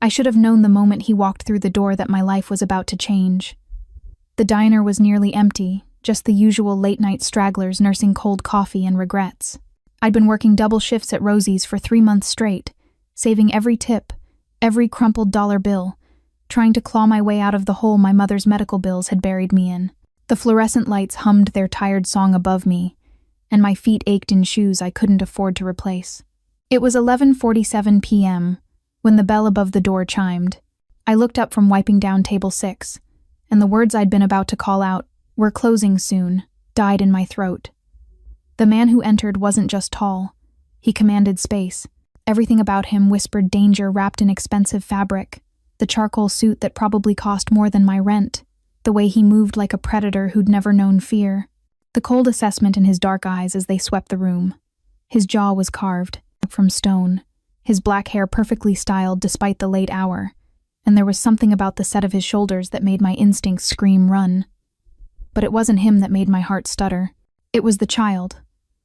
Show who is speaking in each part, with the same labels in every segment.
Speaker 1: I should have known the moment he walked through the door that my life was about to change. The diner was nearly empty, just the usual late-night stragglers nursing cold coffee and regrets. I'd been working double shifts at Rosie's for 3 months straight, saving every tip, every crumpled dollar bill, trying to claw my way out of the hole my mother's medical bills had buried me in. The fluorescent lights hummed their tired song above me, and my feet ached in shoes I couldn't afford to replace. It was 11:47 p.m. when the bell above the door chimed. I looked up from wiping down table 6, and the words I'd been about to call out, "We're closing soon," died in my throat. The man who entered wasn't just tall. He commanded space. Everything about him whispered danger wrapped in expensive fabric. The charcoal suit that probably cost more than my rent. The way he moved like a predator who'd never known fear. The cold assessment in his dark eyes as they swept the room. His jaw was carved from stone, his black hair perfectly styled despite the late hour, and there was something about the set of his shoulders that made my instincts scream run. But it wasn't him that made my heart stutter. It was the child.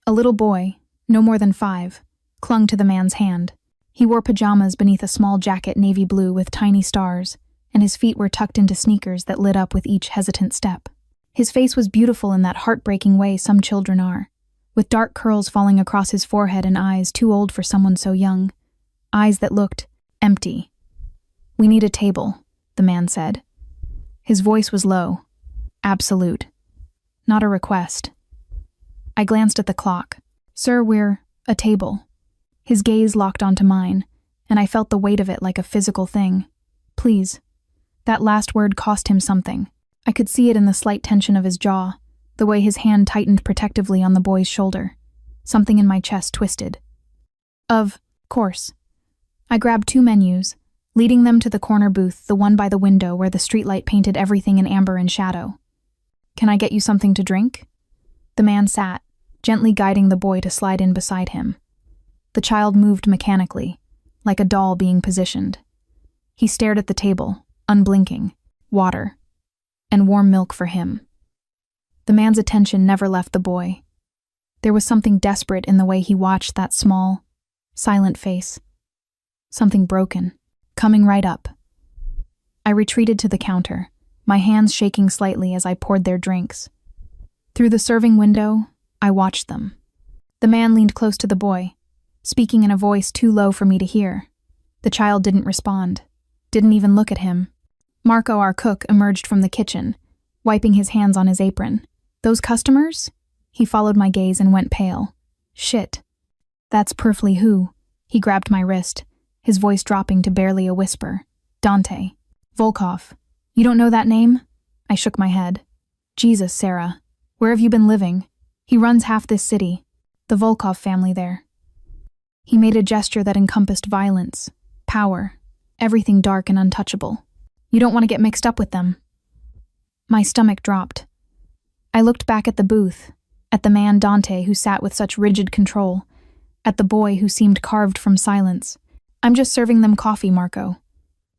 Speaker 1: A little boy, no more than 5, clung to the man's hand. He wore pajamas beneath a small jacket navy blue with tiny stars, and his feet were tucked into sneakers that lit up with each hesitant step. His face was beautiful in that heartbreaking way some children are, with dark curls falling across his forehead and eyes too old for someone so young. Eyes that looked empty. "We need a table," the man said. His voice was low, absolute, not a request. I glanced at the clock. "Sir, we're a table." His gaze locked onto mine, and I felt the weight of it like a physical thing. "Please." That last word cost him something. I could see it in the slight tension of his jaw, the way his hand tightened protectively on the boy's shoulder. Something in my chest twisted. Of course. I grabbed 2 menus, leading them to the corner booth, the one by the window where the streetlight painted everything in amber and shadow. "Can I get you something to drink?" The man sat, gently guiding the boy to slide in beside him. The child moved mechanically, like a doll being positioned. He stared at the table, unblinking. Water. And warm milk for him. The man's attention never left the boy. There was something desperate in the way he watched that small, silent face. Something broken, coming right up. I retreated to the counter, my hands shaking slightly as I poured their drinks. Through the serving window, I watched them. The man leaned close to the boy, speaking in a voice too low for me to hear. The child didn't respond, didn't even look at him. Marco, our cook, emerged from the kitchen, wiping his hands on his apron. "Those customers?" He followed my gaze and went pale. "Shit. That's perfectly who." He grabbed my wrist, his voice dropping to barely a whisper. "Dante. Volkov. You don't know that name?" I shook my head. "Jesus, Sarah. Where have you been living? He runs half this city. The Volkov family there." He made a gesture that encompassed violence, power, everything dark and untouchable. "You don't want to get mixed up with them." My stomach dropped. I looked back at the booth, at the man Dante who sat with such rigid control, at the boy who seemed carved from silence. "I'm just serving them coffee, Marco."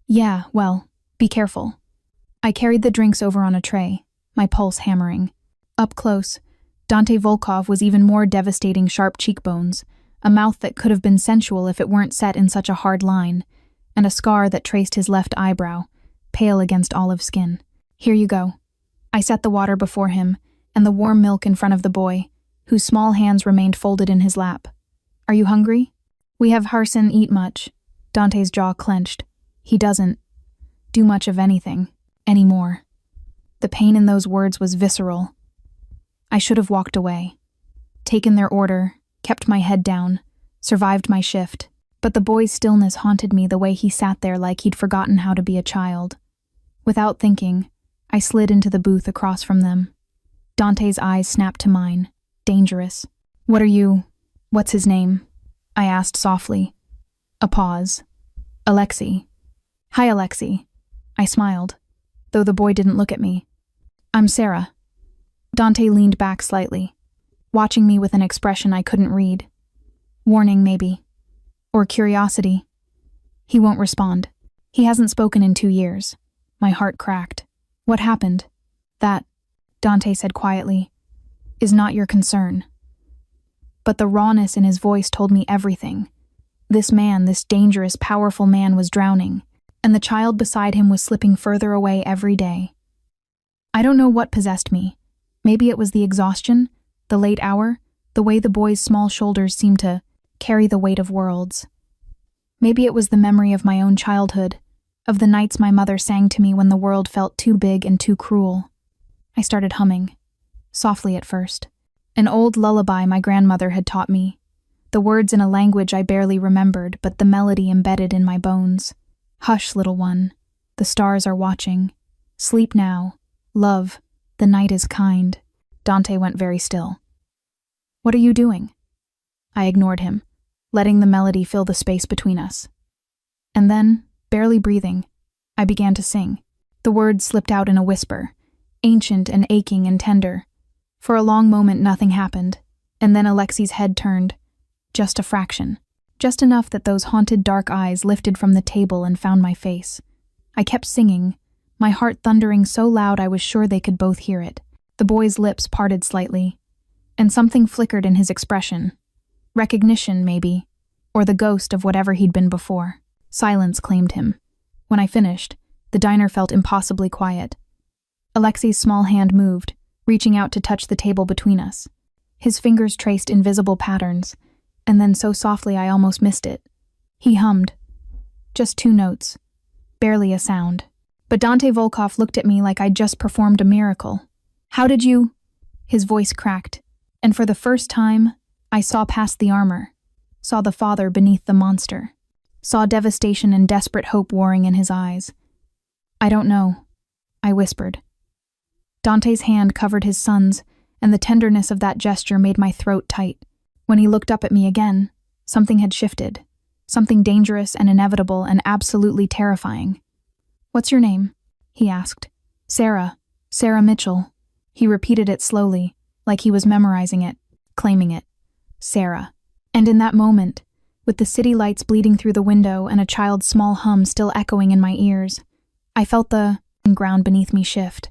Speaker 1: "Yeah, well, be careful." I carried the drinks over on a tray, my pulse hammering. Up close, Dante Volkov was even more devastating, sharp cheekbones, a mouth that could have been sensual if it weren't set in such a hard line, and a scar that traced his left eyebrow, pale against olive skin. "Here you go." I set the water before him, and the warm milk in front of the boy, whose small hands remained folded in his lap. "Are you hungry?" "We have Harson eat much." Dante's jaw clenched. He doesn't do much of anything, anymore. The pain in those words was visceral. I should have walked away, taken their order, kept my head down, survived my shift, but the boy's stillness haunted me the way he sat there like he'd forgotten how to be a child. Without thinking, I slid into the booth across from them. Dante's eyes snapped to mine, dangerous. What's his name?" I asked softly. A pause. "Alexei." "Hi, Alexei." I smiled, though the boy didn't look at me. "I'm Sarah." Dante leaned back slightly, watching me with an expression I couldn't read. Warning, maybe. Or curiosity. He won't respond. He hasn't spoken in 2 years. My heart cracked. "What happened?" "That," Dante said quietly, "is not your concern." But the rawness in his voice told me everything. This man, this dangerous, powerful man, was drowning. and the child beside him was slipping further away every day. I don't know what possessed me. Maybe it was the exhaustion, the late hour, the way the boy's small shoulders seemed to carry the weight of worlds. Maybe it was the memory of my own childhood, of the nights my mother sang to me when the world felt too big and too cruel. I started humming, softly at first, an old lullaby my grandmother had taught me, the words in a language I barely remembered, but the melody embedded in my bones. Hush, little one, the stars are watching. Sleep now, love, the night is kind. Dante went very still. What are you doing? I ignored him, letting the melody fill the space between us. And then, barely breathing, I began to sing. The words slipped out in a whisper, ancient and aching and tender. For a long moment nothing happened, and then Alexi's head turned. Just a fraction. Just enough that those haunted dark eyes lifted from the table and found my face. I kept singing, my heart thundering so loud I was sure they could both hear it. The boy's lips parted slightly, and something flickered in his expression. Recognition, maybe, or the ghost of whatever he'd been before. Silence claimed him. When I finished, the diner felt impossibly quiet. Alexi's small hand moved, reaching out to touch the table between us. His fingers traced invisible patterns, and then so softly I almost missed it. He hummed. Just 2 notes. Barely a sound. But Dante Volkov looked at me like I'd just performed a miracle. How did you? His voice cracked, and for the first time, I saw past the armor, saw the father beneath the monster, saw devastation and desperate hope warring in his eyes. I don't know, I whispered. Dante's hand covered his son's, and the tenderness of that gesture made my throat tight. When he looked up at me again, something had shifted, something dangerous and inevitable and absolutely terrifying. What's your name? He asked. Sarah Mitchell. He repeated it slowly, like he was memorizing it, claiming it. Sarah. And in that moment, with the city lights bleeding through the window and a child's small hum still echoing in my ears, I felt the ground beneath me shift.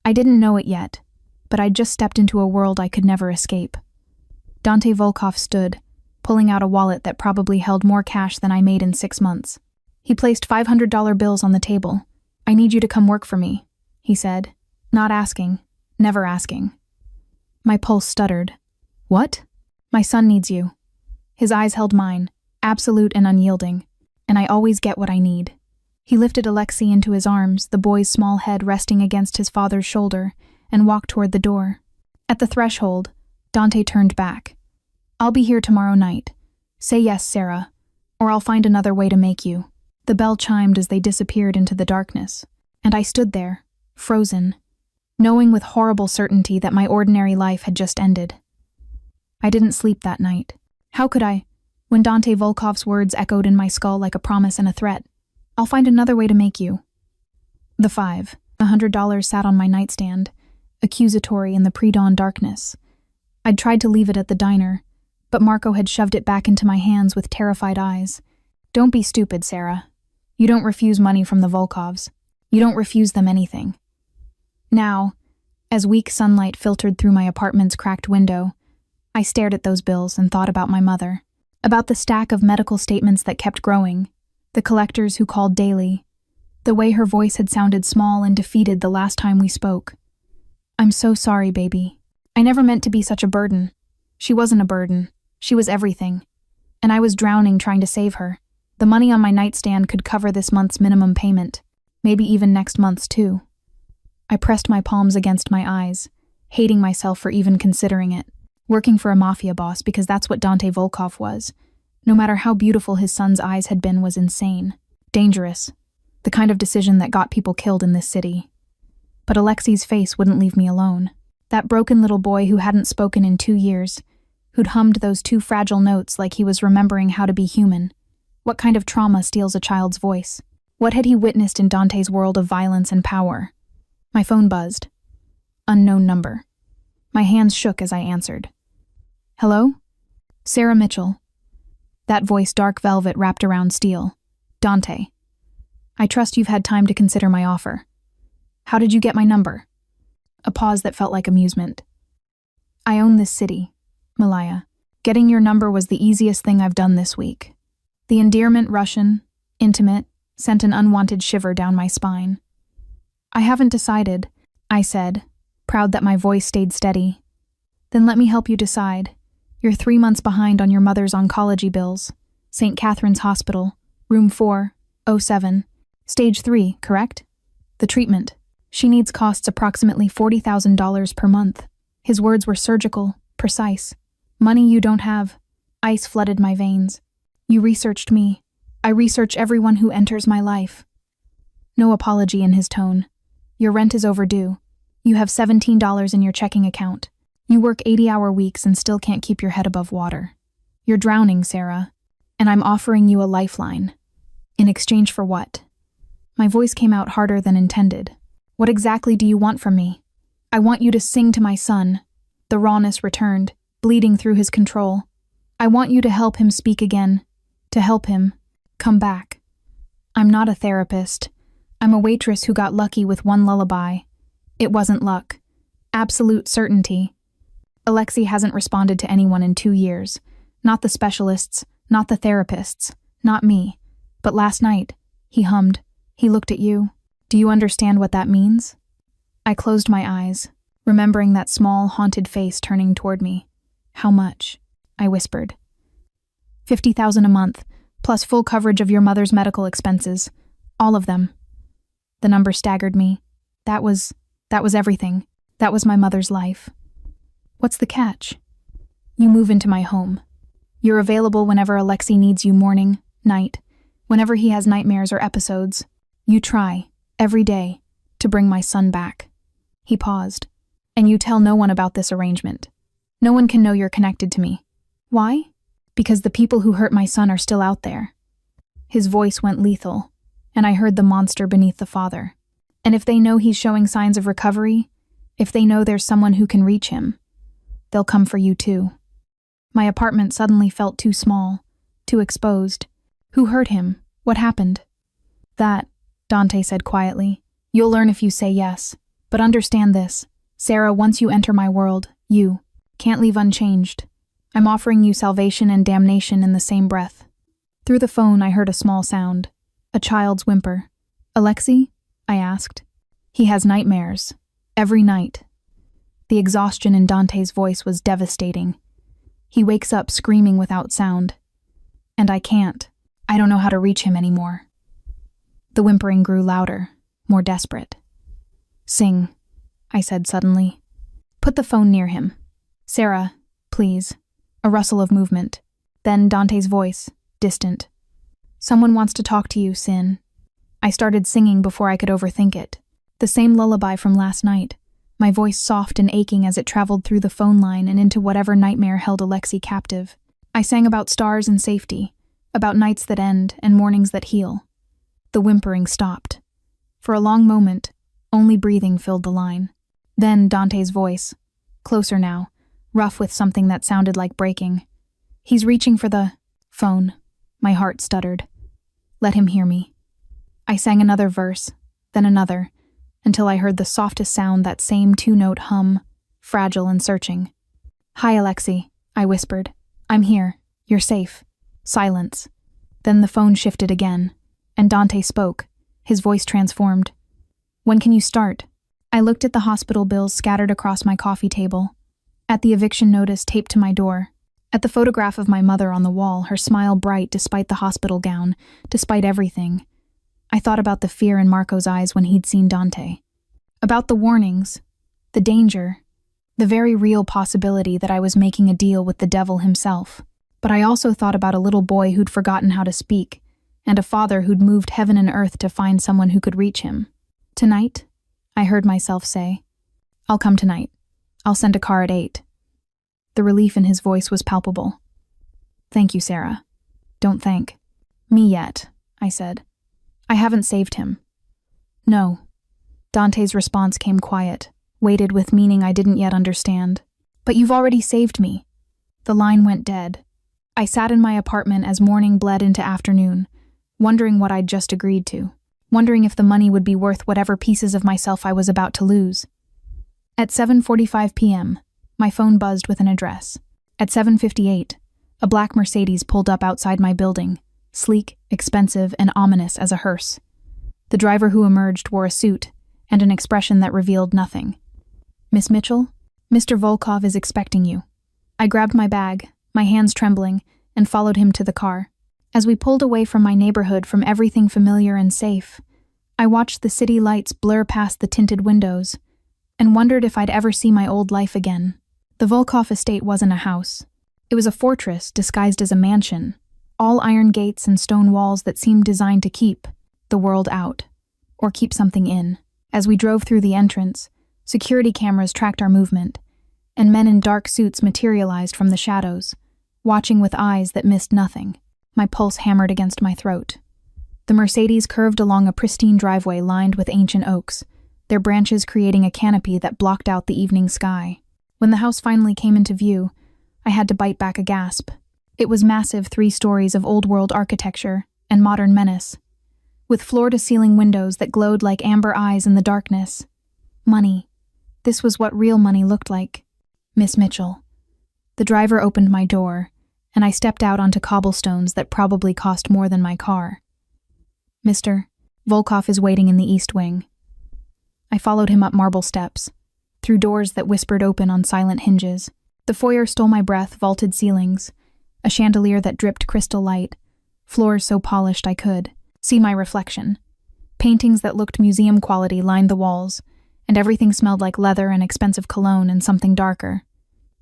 Speaker 1: I didn't know it yet, but I'd just stepped into a world I could never escape. Dante Volkov stood, pulling out a wallet that probably held more cash than I made in 6 months. He placed $500 bills on the table. I need you to come work for me, he said, not asking, never asking. My pulse stuttered. What? My son needs you. His eyes held mine, absolute and unyielding, and I always get what I need. He lifted Alexei into his arms, the boy's small head resting against his father's shoulder, and walked toward the door. At the threshold, Dante turned back. I'll be here tomorrow night. Say yes, Sarah, or I'll find another way to make you. The bell chimed as they disappeared into the darkness, and I stood there, frozen, knowing with horrible certainty that my ordinary life had just ended. I didn't sleep that night. How could I, when Dante Volkov's words echoed in my skull like a promise and a threat? I'll find another way to make you. The $100 sat on my nightstand, accusatory in the pre-dawn darkness. I'd tried to leave it at the diner, but Marco had shoved it back into my hands with terrified eyes. Don't be stupid, Sarah. You don't refuse money from the Volkovs. You don't refuse them anything. Now, as weak sunlight filtered through my apartment's cracked window, I stared at those bills and thought about my mother, about the stack of medical statements that kept growing, the collectors who called daily, the way her voice had sounded small and defeated the last time we spoke. I'm so sorry, baby. I never meant to be such a burden. She wasn't a burden. She was everything. And I was drowning trying to save her. The money on my nightstand could cover this month's minimum payment, maybe even next month's too. I pressed my palms against my eyes, hating myself for even considering it. Working for a mafia boss because that's what Dante Volkov was. No matter how beautiful his son's eyes had been was insane. Dangerous. The kind of decision that got people killed in this city. But Alexei's face wouldn't leave me alone. That broken little boy who hadn't spoken in 2 years, who'd hummed those 2 fragile notes like he was remembering how to be human. What kind of trauma steals a child's voice? What had he witnessed in Dante's world of violence and power? My phone buzzed. Unknown number. My hands shook as I answered. Hello? Sarah Mitchell. That voice dark velvet wrapped around steel. Dante. I trust you've had time to consider my offer. How did you get my number? A pause that felt like amusement. I own this city, Malaya. Getting your number was the easiest thing I've done this week. The endearment Russian, intimate, sent an unwanted shiver down my spine. I haven't decided, I said, proud that my voice stayed steady. Then let me help you decide. You're 3 months behind on your mother's oncology bills. St. Catherine's Hospital, room 407, stage 3, correct? The treatment. She needs costs approximately $40,000 per month. His words were surgical, precise. Money you don't have. Ice flooded my veins. You researched me. I research everyone who enters my life. No apology in his tone. Your rent is overdue. You have $17 in your checking account. You work 80-hour weeks and still can't keep your head above water. You're drowning, Sarah, and I'm offering you a lifeline. In exchange for what? My voice came out harder than intended. What exactly do you want from me? I want you to sing to my son. The rawness returned, bleeding through his control. I want you to help him speak again. To help him come back. I'm not a therapist. I'm a waitress who got lucky with one lullaby. It wasn't luck. Absolute certainty. Alexei hasn't responded to anyone in 2 years. Not the specialists, not the therapists, not me. But last night, he hummed. He looked at you. Do you understand what that means? I closed my eyes, remembering that small, haunted face turning toward me. How much? I whispered. $50,000 a month, plus full coverage of your mother's medical expenses. All of them. The number staggered me. That was everything. That was my mother's life. What's the catch? You move into my home. You're available whenever Alexei needs you morning, night, whenever he has nightmares or episodes. You try, every day, to bring my son back. He paused. And you tell no one about this arrangement. No one can know you're connected to me. Why? Because the people who hurt my son are still out there. His voice went lethal, and I heard the monster beneath the father. And if they know he's showing signs of recovery, if they know there's someone who can reach him, they'll come for you too. My apartment suddenly felt too small, too exposed. Who hurt him? What happened? That, Dante said quietly. You'll learn if you say yes. But understand this, Sarah, once you enter my world, you can't leave unchanged. I'm offering you salvation and damnation in the same breath. Through the phone, I heard a small sound. A child's whimper. Alexei? I asked. He has nightmares. Every night. The exhaustion in Dante's voice was devastating. He wakes up screaming without sound. And I can't. I don't know how to reach him anymore. The whimpering grew louder, more desperate. Sing, I said suddenly. Put the phone near him. Sarah, please. A rustle of movement. Then Dante's voice, distant. Someone wants to talk to you, Sin. I started singing before I could overthink it. The same lullaby from last night, my voice soft and aching as it traveled through the phone line and into whatever nightmare held Alexei captive. I sang about stars and safety, about nights that end and mornings that heal. The whimpering stopped. For a long moment, only breathing filled the line. Then Dante's voice, closer now, rough with something that sounded like breaking. He's reaching for the phone. My heart stuttered. Let him hear me. I sang another verse, then another, until I heard the softest sound, that same two-note hum, fragile and searching. Hi, Alexei, I whispered. I'm here. You're safe. Silence. Then the phone shifted again, and Dante spoke, his voice transformed. When can you start? I looked at the hospital bills scattered across my coffee table, at the eviction notice taped to my door, at the photograph of my mother on the wall, her smile bright despite the hospital gown, despite everything. I thought about the fear in Marco's eyes when he'd seen Dante. About the warnings, the danger, the very real possibility that I was making a deal with the devil himself. But I also thought about a little boy who'd forgotten how to speak, and a father who'd moved heaven and earth to find someone who could reach him. Tonight, I heard myself say. I'll come tonight. I'll send a car at 8. The relief in his voice was palpable. Thank you, Sarah. Don't thank me yet, I said. I haven't saved him. No. Dante's response came quiet, weighted with meaning I didn't yet understand. But you've already saved me. The line went dead. I sat in my apartment as morning bled into afternoon, wondering what I'd just agreed to, wondering if the money would be worth whatever pieces of myself I was about to lose. At 7:45 p.m., my phone buzzed with an address. At 7:58, a black Mercedes pulled up outside my building, sleek, expensive, and ominous as a hearse. The driver who emerged wore a suit and an expression that revealed nothing. "Miss Mitchell? Mr. Volkov is expecting you." I grabbed my bag, my hands trembling, and followed him to the car. As we pulled away from my neighborhood, from everything familiar and safe, I watched the city lights blur past the tinted windows and wondered if I'd ever see my old life again. The Volkov estate wasn't a house. It was a fortress disguised as a mansion, all iron gates and stone walls that seemed designed to keep the world out, or keep something in. As we drove through the entrance, security cameras tracked our movement, and men in dark suits materialized from the shadows, watching with eyes that missed nothing. My pulse hammered against my throat. The Mercedes curved along a pristine driveway lined with ancient oaks, their branches creating a canopy that blocked out the evening sky. When the house finally came into view, I had to bite back a gasp. It was massive, 3 stories of old-world architecture and modern menace, with floor-to-ceiling windows that glowed like amber eyes in the darkness. Money. This was what real money looked like. "Miss Mitchell." The driver opened my door, and I stepped out onto cobblestones that probably cost more than my car. "Mr. Volkov is waiting in the east wing." I followed him up marble steps, through doors that whispered open on silent hinges. The foyer stole my breath, vaulted ceilings, a chandelier that dripped crystal light, floors so polished I could see my reflection. Paintings that looked museum quality lined the walls, and everything smelled like leather and expensive cologne and something darker.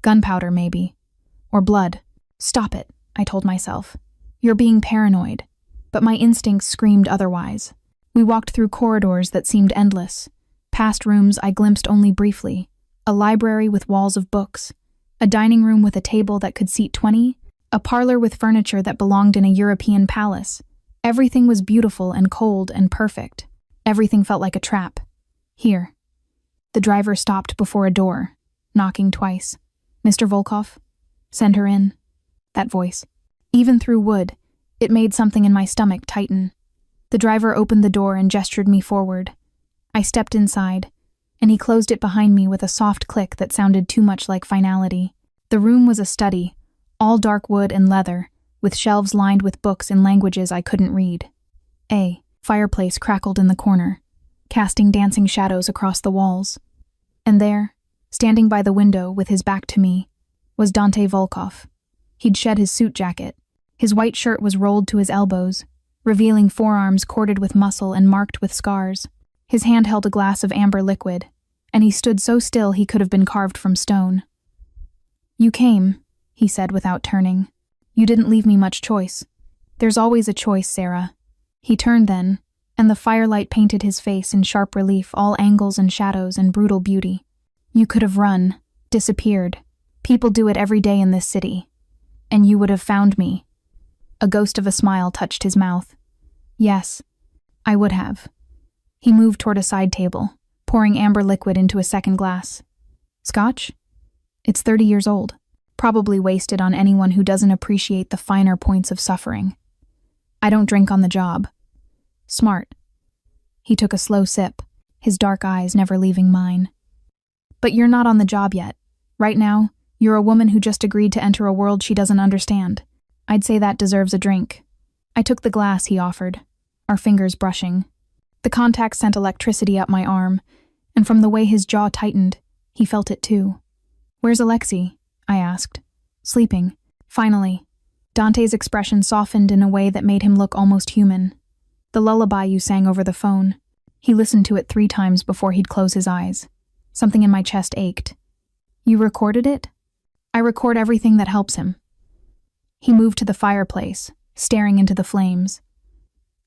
Speaker 1: Gunpowder, maybe. Or blood. "Stop it," I told myself. "You're being paranoid." But my instincts screamed otherwise. We walked through corridors that seemed endless, past rooms I glimpsed only briefly, a library with walls of books, a dining room with a table that could seat 20, a parlor with furniture that belonged in a European palace. Everything was beautiful and cold and perfect. Everything felt like a trap. "Here." The driver stopped before a door, knocking twice. "Mr. Volkov? Send her in." That voice. Even through wood, it made something in my stomach tighten. The driver opened the door and gestured me forward. I stepped inside, and he closed it behind me with a soft click that sounded too much like finality. The room was a study, all dark wood and leather, with shelves lined with books in languages I couldn't read. A fireplace crackled in the corner, casting dancing shadows across the walls. And there, standing by the window with his back to me, was Dante Volkov. He'd shed his suit jacket. His white shirt was rolled to his elbows, revealing forearms corded with muscle and marked with scars. His hand held a glass of amber liquid, and he stood so still he could have been carved from stone. "You came," he said without turning. "You didn't leave me much choice." "There's always a choice, Sarah." He turned then, and the firelight painted his face in sharp relief, all angles and shadows and brutal beauty. "You could have run, disappeared. People do it every day in this city. And you would have found me." A ghost of a smile touched his mouth. "Yes, I would have." He moved toward a side table, pouring amber liquid into a second glass. "Scotch? It's 30 years old. Probably wasted on anyone who doesn't appreciate the finer points of suffering. I don't drink on the job." "Smart." He took a slow sip, his dark eyes never leaving mine. "But you're not on the job yet. Right now, you're a woman who just agreed to enter a world she doesn't understand. I'd say that deserves a drink." I took the glass he offered, our fingers brushing. The contact sent electricity up my arm, and from the way his jaw tightened, he felt it too. "Where's Alexei?" I asked. "Sleeping." Finally, Dante's expression softened in a way that made him look almost human. "The lullaby you sang over the phone." He listened to it 3 times before he'd close his eyes. Something in my chest ached. "You recorded it?" "I record everything that helps him." He moved to the fireplace, staring into the flames.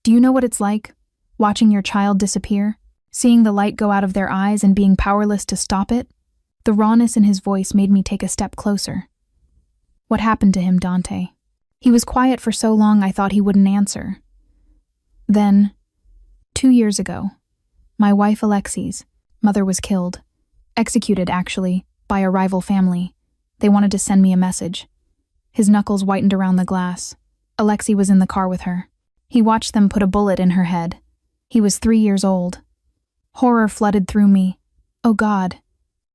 Speaker 1: "Do you know what it's like, watching your child disappear, seeing the light go out of their eyes and being powerless to stop it?" The rawness in his voice made me take a step closer. "What happened to him, Dante?" He was quiet for so long I thought he wouldn't answer. Then, 2 years ago, my wife Alexei's mother was killed. Executed, actually, by a rival family. They wanted to send me a message. His knuckles whitened around the glass. Alexei was in the car with her. He watched them put a bullet in her head. He was 3 years old. Horror flooded through me. "Oh God."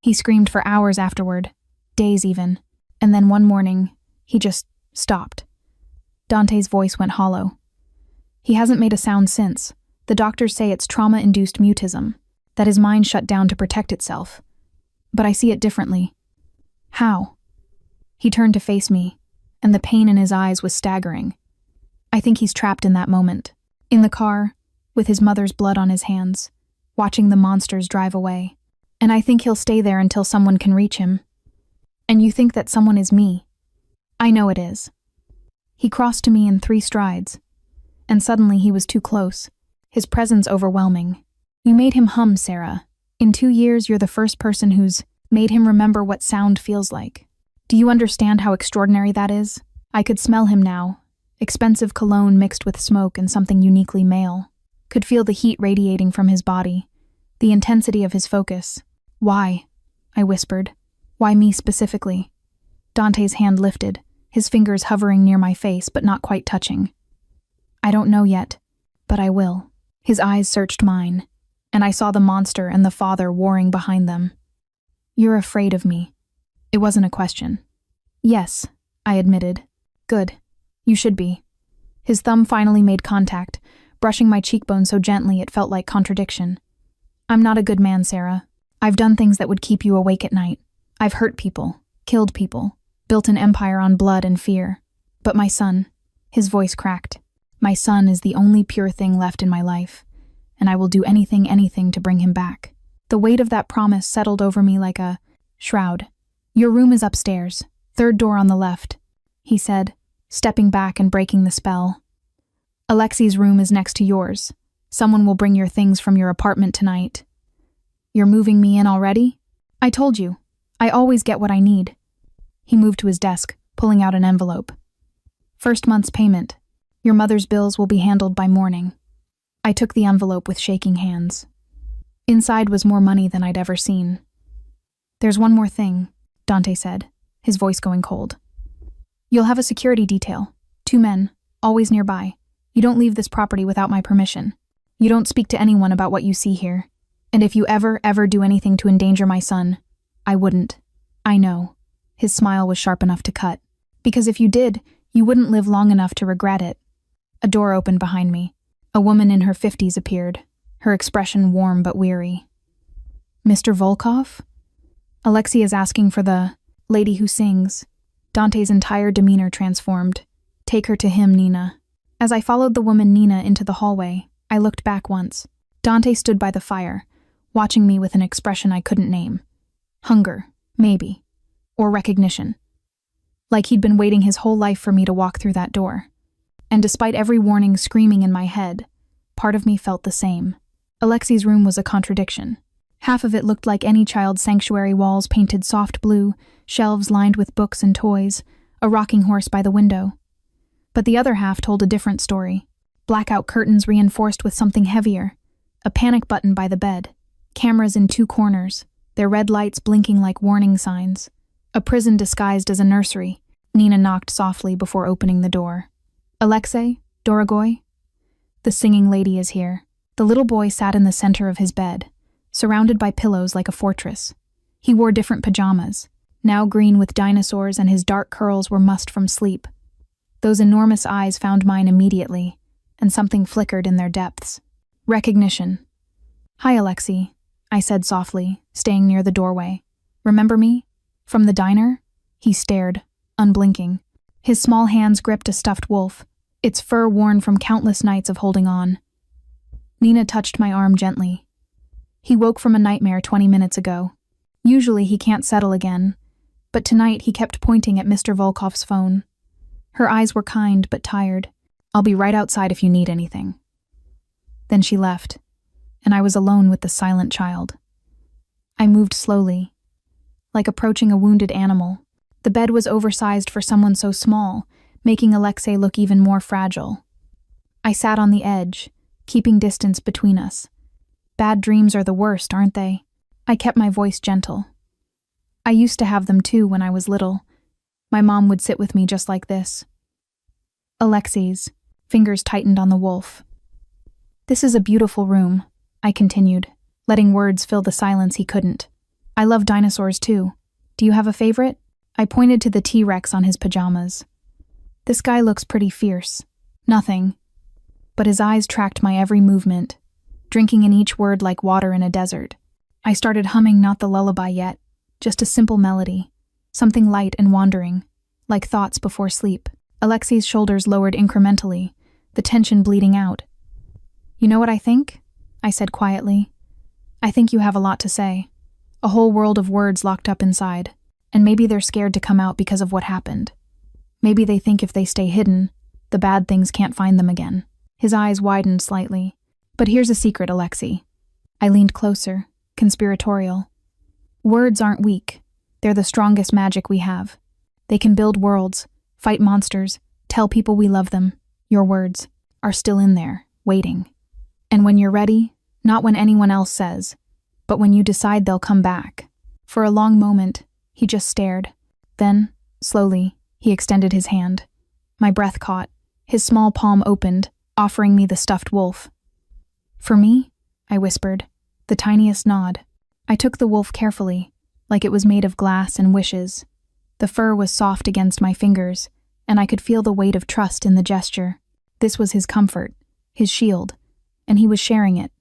Speaker 1: He screamed for hours afterward, days even, and then one morning, he just stopped. Dante's voice went hollow. He hasn't made a sound since. The doctors say it's trauma-induced mutism, that his mind shut down to protect itself. But I see it differently. How? He turned to face me, and the pain in his eyes was staggering. I think he's trapped in that moment, in the car, with his mother's blood on his hands, watching the monsters drive away. And I think he'll stay there until someone can reach him. And you think that someone is me? I know it is. He crossed to me in 3 strides, and suddenly he was too close, his presence overwhelming. You made him hum, Sarah. In 2 years, you're the first person who's made him remember what sound feels like. Do you understand how extraordinary that is? I could smell him now, expensive cologne mixed with smoke and something uniquely male. Could feel the heat radiating from his body, the intensity of his focus. Why? I whispered. Why me specifically? Dante's hand lifted, his fingers hovering near my face but not quite touching. I don't know yet, but I will. His eyes searched mine, and I saw the monster and the father warring behind them. You're afraid of me. It wasn't a question. Yes, I admitted. Good. You should be. His thumb finally made contact, brushing my cheekbone so gently it felt like contradiction. I'm not a good man, Sarah. I've done things that would keep you awake at night. I've hurt people, killed people, built an empire on blood and fear. But my son, his voice cracked. My son is the only pure thing left in my life, and I will do anything to bring him back. The weight of that promise settled over me like a shroud. Your room is upstairs, 3rd door on the left, he said, stepping back and breaking the spell. Alexi's room is next to yours. Someone will bring your things from your apartment tonight. You're moving me in already? I told you. I always get what I need. He moved to his desk, pulling out an envelope. 1st month's payment. Your mother's bills will be handled by morning. I took the envelope with shaking hands. Inside was more money than I'd ever seen. There's one more thing, Dante said, his voice going cold. You'll have a security detail. 2 men, always nearby. You don't leave this property without my permission. You don't speak to anyone about what you see here. And if you ever do anything to endanger my son, I wouldn't. I know. His smile was sharp enough to cut. Because if you did, you wouldn't live long enough to regret it. A door opened behind me. A woman in her 50s appeared, her expression warm but weary. Mr. Volkov? Alexei is asking for the lady who sings. Dante's entire demeanor transformed. Take her to him, Nina. As I followed the woman Nina into the hallway, I looked back once. Dante stood by the fire, watching me with an expression I couldn't name. Hunger, maybe. Or recognition. Like he'd been waiting his whole life for me to walk through that door. And despite every warning screaming in my head, part of me felt the same. Alexei's room was a contradiction. Half of it looked like any child's sanctuary, walls painted soft blue, shelves lined with books and toys, a rocking horse by the window. But the other half told a different story. Blackout curtains reinforced with something heavier, a panic button by the bed, cameras in 2 corners, their red lights blinking like warning signs, a prison disguised as a nursery. Nina knocked softly before opening the door. Alexei, Dorogoy? The singing lady is here. The little boy sat in the center of his bed, surrounded by pillows like a fortress. He wore different pajamas, now green with dinosaurs, and his dark curls were mussed from sleep. Those enormous eyes found mine immediately, and something flickered in their depths. Recognition. Hi, Alexei, I said softly, staying near the doorway. Remember me? From the diner? He stared, unblinking. His small hands gripped a stuffed wolf, its fur worn from countless nights of holding on. Nina touched my arm gently. He woke from a nightmare 20 minutes ago. Usually he can't settle again, but tonight he kept pointing at Mr. Volkov's phone. Her eyes were kind but tired. I'll be right outside if you need anything. Then she left, and I was alone with the silent child. I moved slowly, like approaching a wounded animal. The bed was oversized for someone so small, making Alexei look even more fragile. I sat on the edge, keeping distance between us. Bad dreams are the worst, aren't they? I kept my voice gentle. I used to have them too when I was little. My mom would sit with me just like this. Alexei's fingers tightened on the wolf. This is a beautiful room, I continued, letting words fill the silence he couldn't. I love dinosaurs too. Do you have a favorite? I pointed to the T-Rex on his pajamas. This guy looks pretty fierce. Nothing. but his eyes tracked my every movement, drinking in each word like water in a desert. I started humming not the lullaby yet, just a simple melody, something light and wandering, like thoughts before sleep. Alexei's shoulders lowered incrementally, the tension bleeding out. "You know what I think?" I said quietly. "I think you have a lot to say. A whole world of words locked up inside, and maybe they're scared to come out because of what happened. Maybe they think if they stay hidden, the bad things can't find them again." His eyes widened slightly. "But here's a secret, Alexei." I leaned closer, conspiratorial. "Words aren't weak. They're the strongest magic we have. They can build worlds, fight monsters, tell people we love them. Your words are still in there, waiting. And when you're ready, not when anyone else says, but when you decide they'll come back." For a long moment, he just stared. Then, slowly, he extended his hand. My breath caught. His small palm opened, offering me the stuffed wolf. "For me?" I whispered, the tiniest nod. I took the wolf carefully, like it was made of glass and wishes. The fur was soft against my fingers, and I could feel the weight of trust in the gesture. This was his comfort, his shield, and he was sharing it.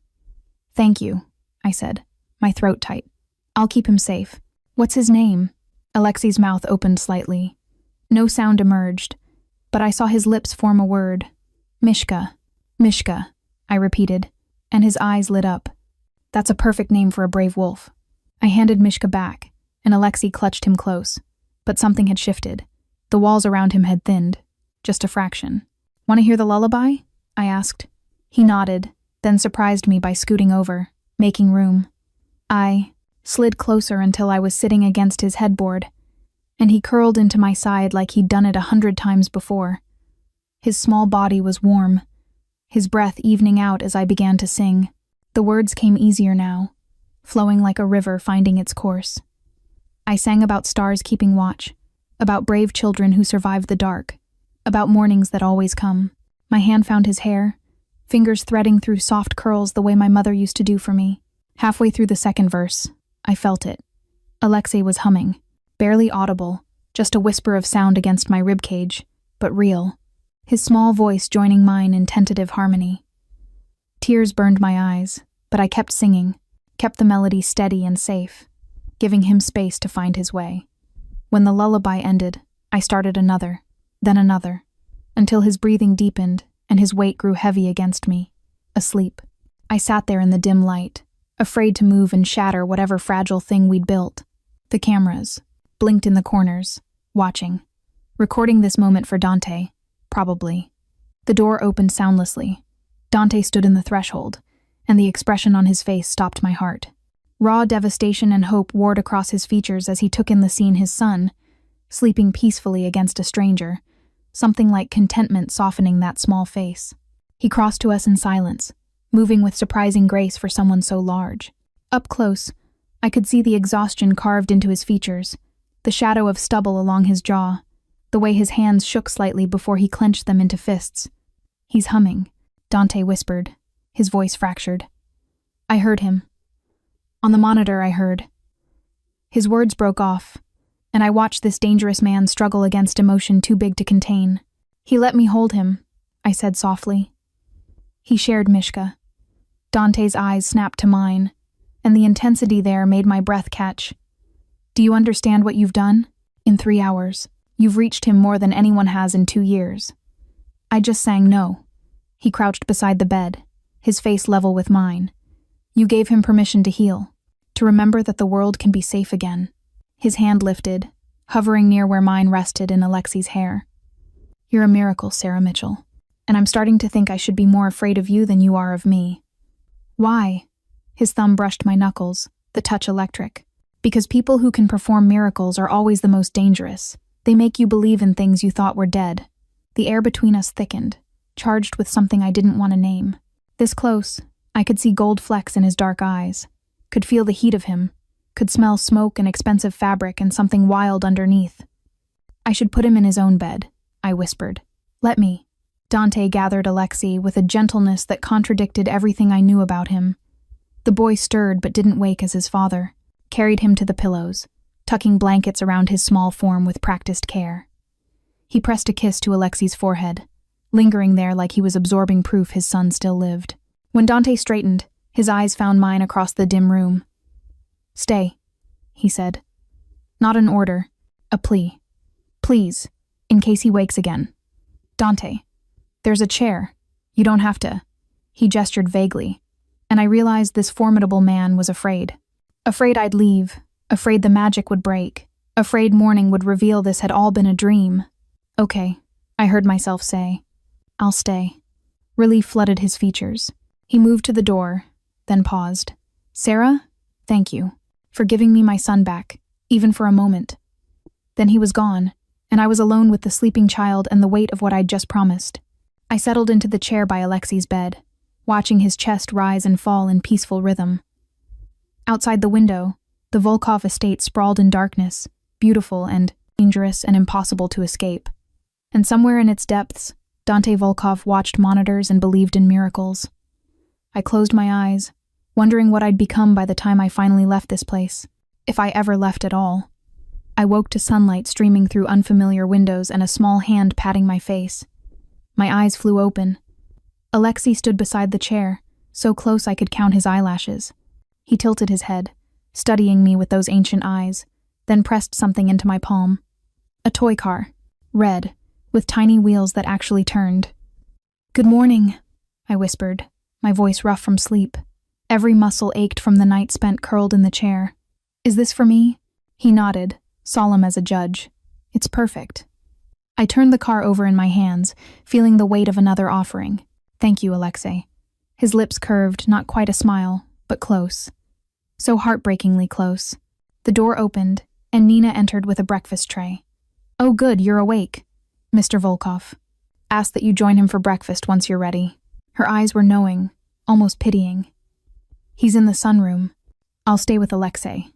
Speaker 1: "Thank you," I said, my throat tight. "I'll keep him safe." "What's his name?" Alexei's mouth opened slightly. No sound emerged, but I saw his lips form a word. "Mishka. Mishka," I repeated, and his eyes lit up. "That's a perfect name for a brave wolf." I handed Mishka back, and Alexei clutched him close. But something had shifted. The walls around him had thinned, just a fraction. "Want to hear the lullaby?" I asked. He nodded, then surprised me by scooting over, making room. I slid closer until I was sitting against his headboard, and he curled into my side like he'd done it 100 times before. His small body was warm, his breath evening out as I began to sing. The words came easier now, flowing like a river finding its course. I sang about stars keeping watch, about brave children who survived the dark, about mornings that always come. My hand found his hair, fingers threading through soft curls the way my mother used to do for me. Halfway through the second verse, I felt it. Alexei was humming, barely audible, just a whisper of sound against my ribcage, but real. His small voice joining mine in tentative harmony. Tears burned my eyes, but I kept singing, kept the melody steady and safe, giving him space to find his way. When the lullaby ended, I started another, then another, until his breathing deepened and his weight grew heavy against me, asleep. I sat there in the dim light, afraid to move and shatter whatever fragile thing we'd built. The cameras blinked in the corners, watching, recording this moment for Dante, probably. The door opened soundlessly. Dante stood in the threshold, and the expression on his face stopped my heart. Raw devastation and hope warred across his features as he took in the scene his son, sleeping peacefully against a stranger, something like contentment softening that small face. He crossed to us in silence, moving with surprising grace for someone so large. Up close, I could see the exhaustion carved into his features, the shadow of stubble along his jaw, the way his hands shook slightly before he clenched them into fists. "He's humming," Dante whispered, his voice fractured. I heard him. On the monitor, I heard. His words broke off, and I watched this dangerous man struggle against emotion too big to contain. "He let me hold him," I said softly. He shared Mishka. Dante's eyes snapped to mine, and the intensity there made my breath catch. "Do you understand what you've done? In 3 hours, you've reached him more than anyone has in 2 years." I just sang no. He crouched beside the bed, his face level with mine. "You gave him permission to heal, to remember that the world can be safe again." His hand lifted, hovering near where mine rested in Alexei's hair. "You're a miracle, Sarah Mitchell, and I'm starting to think I should be more afraid of you than you are of me." "Why?" His thumb brushed my knuckles, the touch electric. "Because people who can perform miracles are always the most dangerous. They make you believe in things you thought were dead." The air between us thickened, charged with something I didn't want to name. This close, I could see gold flecks in his dark eyes, could feel the heat of him, could smell smoke and expensive fabric and something wild underneath. "I should put him in his own bed," I whispered. "Let me." Dante gathered Alexei with a gentleness that contradicted everything I knew about him. The boy stirred but didn't wake as his father, carried him to the pillows, tucking blankets around his small form with practiced care. He pressed a kiss to Alexei's forehead, lingering there like he was absorbing proof his son still lived. When Dante straightened, his eyes found mine across the dim room. "Stay," he said. Not an order, a plea. "Please, in case he wakes again." "Dante, there's a chair. You don't have to." He gestured vaguely, and I realized this formidable man was afraid. Afraid I'd leave, afraid the magic would break, afraid morning would reveal this had all been a dream. "Okay," I heard myself say. "I'll stay." Relief flooded his features. He moved to the door, then paused. "Sarah, thank you for giving me my son back, even for a moment." Then he was gone, and I was alone with the sleeping child and the weight of what I'd just promised. I settled into the chair by Alexei's bed, watching his chest rise and fall in peaceful rhythm. Outside the window, the Volkov estate sprawled in darkness, beautiful and dangerous and impossible to escape. And somewhere in its depths, Dante Volkov watched monitors and believed in miracles. I closed my eyes, wondering what I'd become by the time I finally left this place, if I ever left at all. I woke to sunlight streaming through unfamiliar windows and a small hand patting my face. My eyes flew open. Alexei stood beside the chair, so close I could count his eyelashes. He tilted his head, studying me with those ancient eyes, then pressed something into my palm. A toy car, red, with tiny wheels that actually turned. "Good morning," I whispered, my voice rough from sleep. Every muscle ached from the night spent curled in the chair. "Is this for me?" He nodded, solemn as a judge. "It's perfect." I turned the car over in my hands, feeling the weight of another offering. "Thank you, Alexei." His lips curved, not quite a smile, but close. So heartbreakingly close. The door opened, and Nina entered with a breakfast tray. "Oh good, you're awake." Mr. Volkov asked that you join him for breakfast once you're ready. Her eyes were knowing, almost pitying. "He's in the sunroom. I'll stay with Alexei."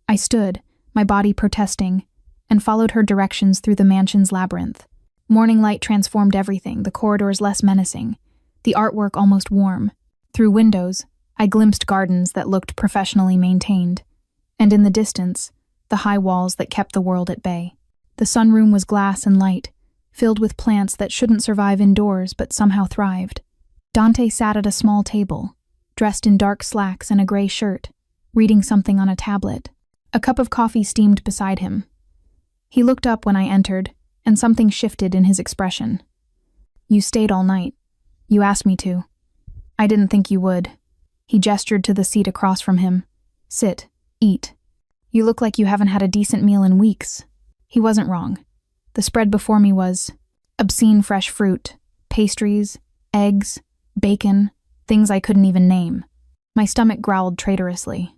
Speaker 1: I stood, my body protesting, and followed her directions through the mansion's labyrinth. Morning light transformed everything, the corridors less menacing, the artwork almost warm. Through windows, I glimpsed gardens that looked professionally maintained, and in the distance, the high walls that kept the world at bay. The sunroom was glass and light, filled with plants that shouldn't survive indoors but somehow thrived. Dante sat at a small table, dressed in dark slacks and a gray shirt, reading something on a tablet. A cup of coffee steamed beside him. He looked up when I entered, and something shifted in his expression. "You stayed all night. You asked me to. I didn't think you would." He gestured to the seat across from him. "Sit, eat. You look like you haven't had a decent meal in weeks." He wasn't wrong. The spread before me was obscene fresh fruit, pastries, eggs, bacon, things I couldn't even name. My stomach growled traitorously.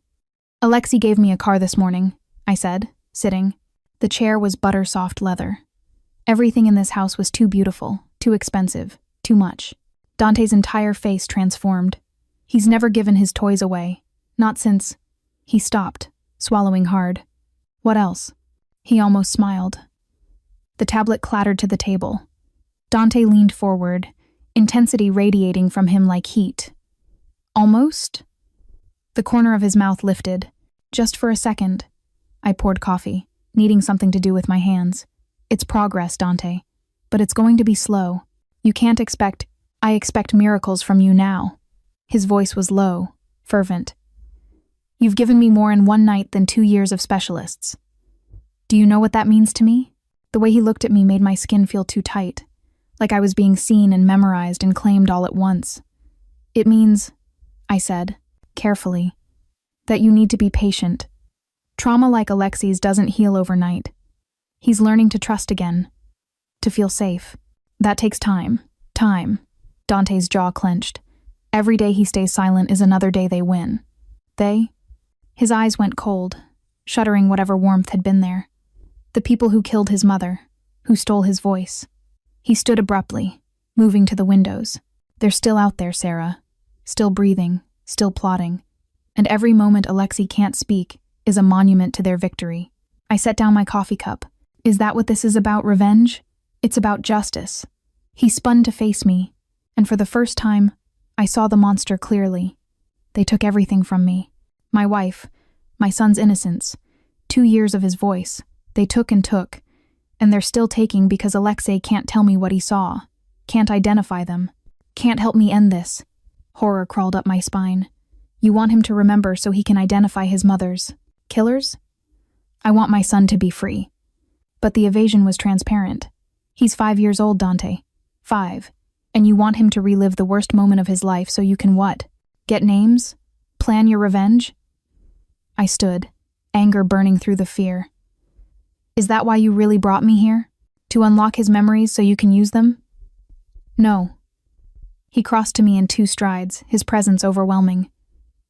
Speaker 1: "Alexei gave me a car this morning," I said, sitting. The chair was butter-soft leather. Everything in this house was too beautiful, too expensive, too much. Dante's entire face transformed. He's never given his toys away. Not since... He stopped, swallowing hard. "What else?" He almost smiled. The tablet clattered to the table. Dante leaned forward, intensity radiating from him like heat. "Almost?" The corner of his mouth lifted. Just for a second. I poured coffee, needing something to do with my hands. "It's progress, Dante. But it's going to be slow. You can't expect... I expect miracles from you now." His voice was low, fervent. "You've given me more in one night than 2 years of specialists. Do you know what that means to me?" The way he looked at me made my skin feel too tight, like I was being seen and memorized and claimed all at once. "It means," I said, carefully, "that you need to be patient. Trauma like Alexei's doesn't heal overnight. He's learning to trust again, to feel safe. That takes time. Time." Dante's jaw clenched. "Every day he stays silent is another day they win." "They?" His eyes went cold, shuddering whatever warmth had been there. "The people who killed his mother, who stole his voice." He stood abruptly, moving to the windows. "They're still out there, Sarah. Still breathing, still plotting. And every moment Alexei can't speak is a monument to their victory." I set down my coffee cup. "Is that what this is about, revenge? It's about justice." He spun to face me, and for the first time, I saw the monster clearly. They took everything from me. My wife, my son's innocence, 2 years of his voice. They took, and they're still taking because Alexei can't tell me what he saw. Can't identify them. Can't help me end this. Horror crawled up my spine. You want him to remember so he can identify his mother's killers? I want my son to be free. But the evasion was transparent. He's 5 years old, Dante. 5. And you want him to relive the worst moment of his life so you can what? Get names? Plan your revenge? I stood, anger burning through the fear. Is that why you really brought me here? To unlock his memories so you can use them? No. He crossed to me in 2 strides, his presence overwhelming.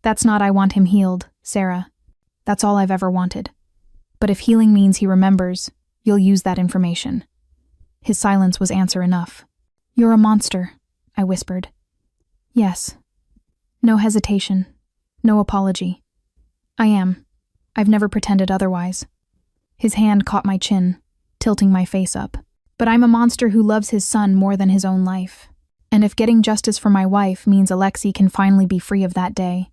Speaker 1: That's not I want him healed, Sarah. That's all I've ever wanted. But if healing means he remembers, you'll use that information. His silence was answer enough. You're a monster, I whispered. Yes. No hesitation. No apology. I am. I've never pretended otherwise. His hand caught my chin, tilting my face up. But I'm a monster who loves his son more than his own life. And if getting justice for my wife means Alexei can finally be free of that day,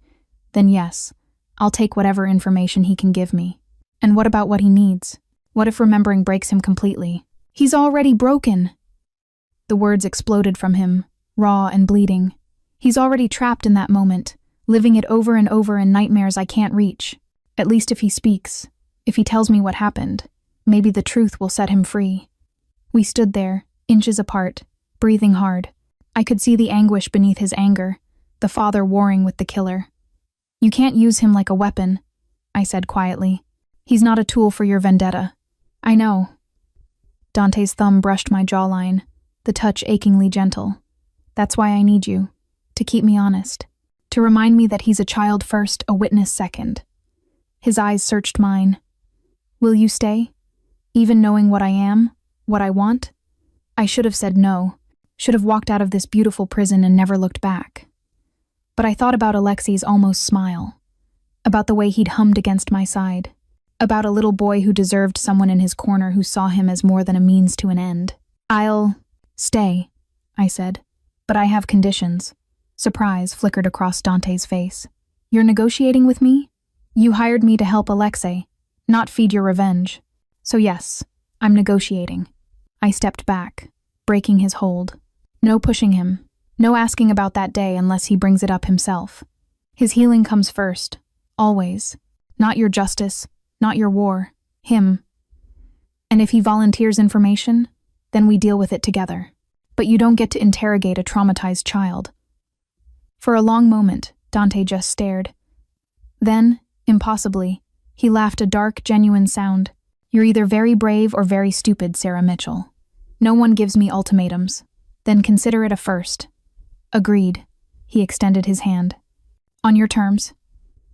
Speaker 1: then yes, I'll take whatever information he can give me. And what about what he needs? What if remembering breaks him completely? He's already broken! The words exploded from him, raw and bleeding. He's already trapped in that moment, living it over and over in nightmares I can't reach. At least if he speaks, if he tells me what happened, maybe the truth will set him free. We stood there, inches apart, breathing hard. I could see the anguish beneath his anger, the father warring with the killer. You can't use him like a weapon, I said quietly. He's not a tool for your vendetta. I know. Dante's thumb brushed my jawline, the touch achingly gentle. That's why I need you, to keep me honest, to remind me that he's a child first, a witness second. His eyes searched mine. Will you stay? Even knowing what I am, what I want? I should have said no, should have walked out of this beautiful prison and never looked back. But I thought about Alexei's almost smile, about the way he'd hummed against my side, about a little boy who deserved someone in his corner who saw him as more than a means to an end. I'll stay, I said, but I have conditions. Surprise flickered across Dante's face. You're negotiating with me? You hired me to help Alexei, not feed your revenge. So yes, I'm negotiating. I stepped back, breaking his hold. No pushing him. No asking about that day unless he brings it up himself. His healing comes first, always. Not your justice, not your war, him. And if he volunteers information, then we deal with it together. But you don't get to interrogate a traumatized child. For a long moment, Dante just stared. Then, impossibly, he laughed a dark, genuine sound. You're either very brave or very stupid, Sarah Mitchell. No one gives me ultimatums. Then consider it a first. Agreed. He extended his hand. On your terms.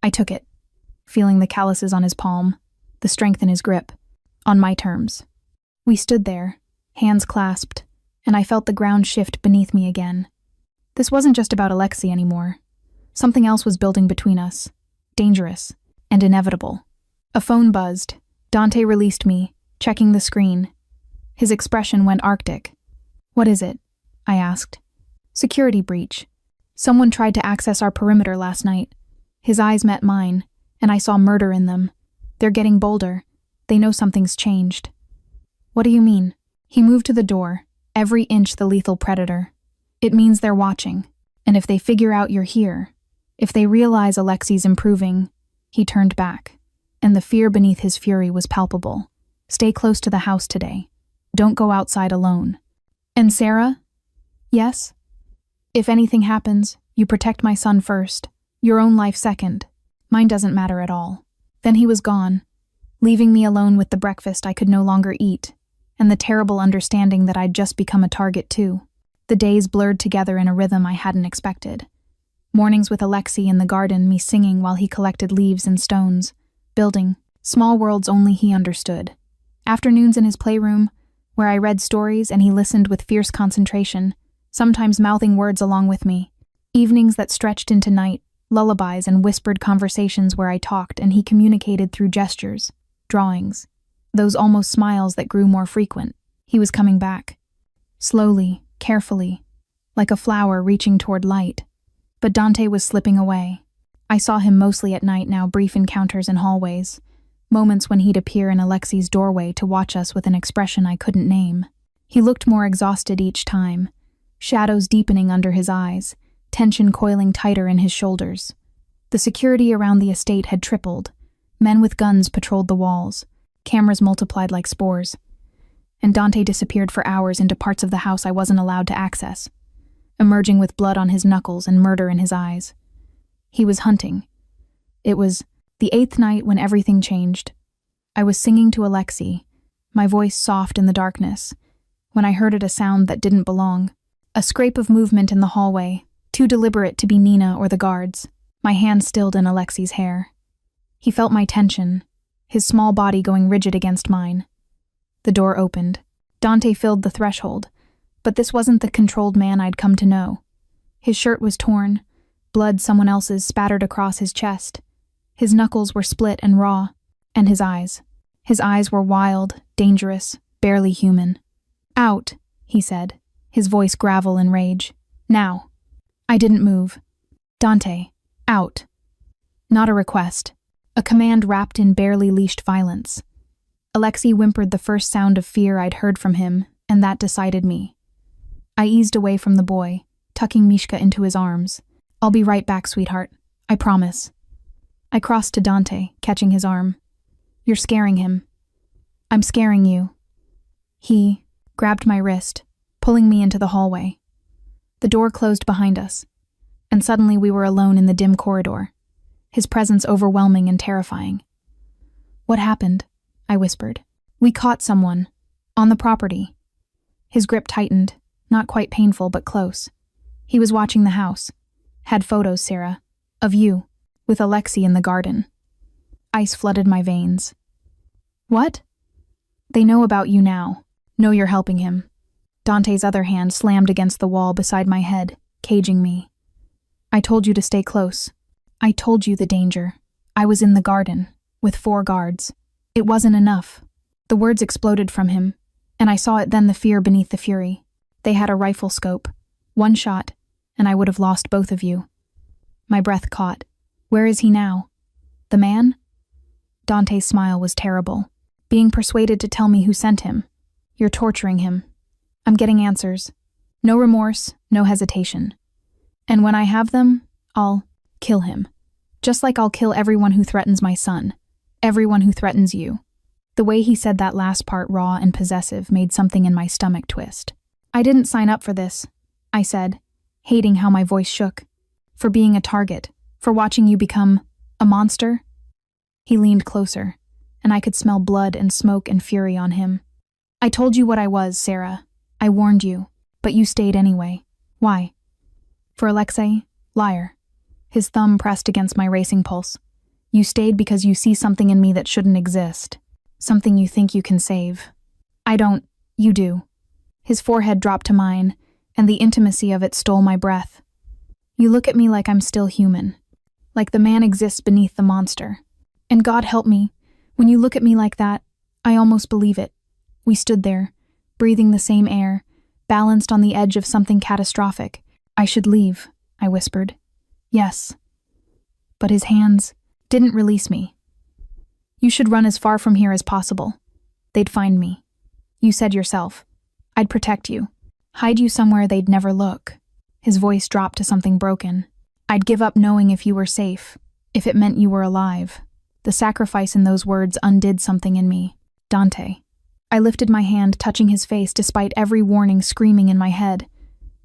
Speaker 1: I took it, feeling the calluses on his palm, the strength in his grip. On my terms. We stood there, hands clasped, and I felt the ground shift beneath me again. This wasn't just about Alexei anymore. Something else was building between us, dangerous and inevitable. A phone buzzed. Dante released me, checking the screen. His expression went arctic. What is it? I asked. Security breach. Someone tried to access our perimeter last night. His eyes met mine, and I saw murder in them. They're getting bolder. They know something's changed. What do you mean? He moved to the door, every inch the lethal predator. It means they're watching, and if they figure out you're here, if they realize Alexei's improving, he turned back, and the fear beneath his fury was palpable. Stay close to the house today. Don't go outside alone. And Sarah? Yes? If anything happens, you protect my son first, your own life second. Mine doesn't matter at all. Then he was gone, leaving me alone with the breakfast I could no longer eat, and the terrible understanding that I'd just become a target too. The days blurred together in a rhythm I hadn't expected. Mornings with Alexei in the garden, me singing while he collected leaves and stones, building small worlds only he understood. Afternoons in his playroom, where I read stories and he listened with fierce concentration, sometimes mouthing words along with me. Evenings that stretched into night, lullabies and whispered conversations where I talked and he communicated through gestures, drawings, those almost smiles that grew more frequent. He was coming back. Slowly, carefully, like a flower reaching toward light. But Dante was slipping away. I saw him mostly at night now, brief encounters in hallways, moments when he'd appear in Alexei's doorway to watch us with an expression I couldn't name. He looked more exhausted each time, shadows deepening under his eyes, tension coiling tighter in his shoulders. The security around the estate had tripled. Men with guns patrolled the walls. Cameras multiplied like spores. And Dante disappeared for hours into parts of the house I wasn't allowed to access, emerging with blood on his knuckles and murder in his eyes. He was hunting. It was the 8th night when everything changed. I was singing to Alexei, my voice soft in the darkness, when I heard a sound that didn't belong. A scrape of movement in the hallway, too deliberate to be Nina or the guards. My hand stilled in Alexei's hair. He felt my tension, his small body going rigid against mine. The door opened. Dante filled the threshold, but this wasn't the controlled man I'd come to know. His shirt was torn, blood someone else's spattered across his chest. His knuckles were split and raw, and his eyes. His eyes were wild, dangerous, barely human. "Out," he said, his voice gravel in rage. "Now." I didn't move. "Dante, out." Not a request. A command wrapped in barely leashed violence. Alexei whimpered the first sound of fear I'd heard from him, and that decided me. I eased away from the boy, tucking Mishka into his arms. "I'll be right back, sweetheart. I promise." I crossed to Dante, catching his arm. "You're scaring him." "I'm scaring you." He grabbed my wrist, pulling me into the hallway. The door closed behind us, and suddenly we were alone in the dim corridor, his presence overwhelming and terrifying. "What happened?" I whispered. "We caught someone. On the property." His grip tightened, not quite painful but close. "He was watching the house. Had photos, Sarah, of you, with Alexei in the garden." Ice flooded my veins. "What?" "They know about you now. Know you're helping him." Dante's other hand slammed against the wall beside my head, caging me. "I told you to stay close. I told you the danger. I was in the garden, with 4 guards. It wasn't enough." The words exploded from him, and I saw it then, the fear beneath the fury. They had a rifle scope. 1 shot, and I would have lost both of you. My breath caught. "Where is he now?" "The man?" Dante's smile was terrible. "Being persuaded to tell me who sent him. You're torturing him. I'm getting answers. No remorse, no hesitation. And when I have them, I'll kill him. Just like I'll kill everyone who threatens my son. Everyone who threatens you." The way he said that last part, raw and possessive, made something in my stomach twist. "I didn't sign up for this," I said, hating how my voice shook. "For being a target, for watching you become a monster." He leaned closer, and I could smell blood and smoke and fury on him. "I told you what I was, Sarah. I warned you, but you stayed anyway. Why?" "For Alexei, liar." His thumb pressed against my racing pulse. "You stayed because you see something in me that shouldn't exist. Something you think you can save." "I don't. You do." His forehead dropped to mine, and the intimacy of it stole my breath. "You look at me like I'm still human. Like the man exists beneath the monster. And God help me, when you look at me like that, I almost believe it." We stood there, breathing the same air, balanced on the edge of something catastrophic. "I should leave," I whispered. "Yes." But his hands didn't release me. "You should run as far from here as possible. They'd find me. You said yourself. I'd protect you. Hide you somewhere they'd never look." His voice dropped to something broken. "I'd give up knowing if you were safe, if it meant you were alive." The sacrifice in those words undid something in me. "Dante." I lifted my hand, touching his face despite every warning screaming in my head.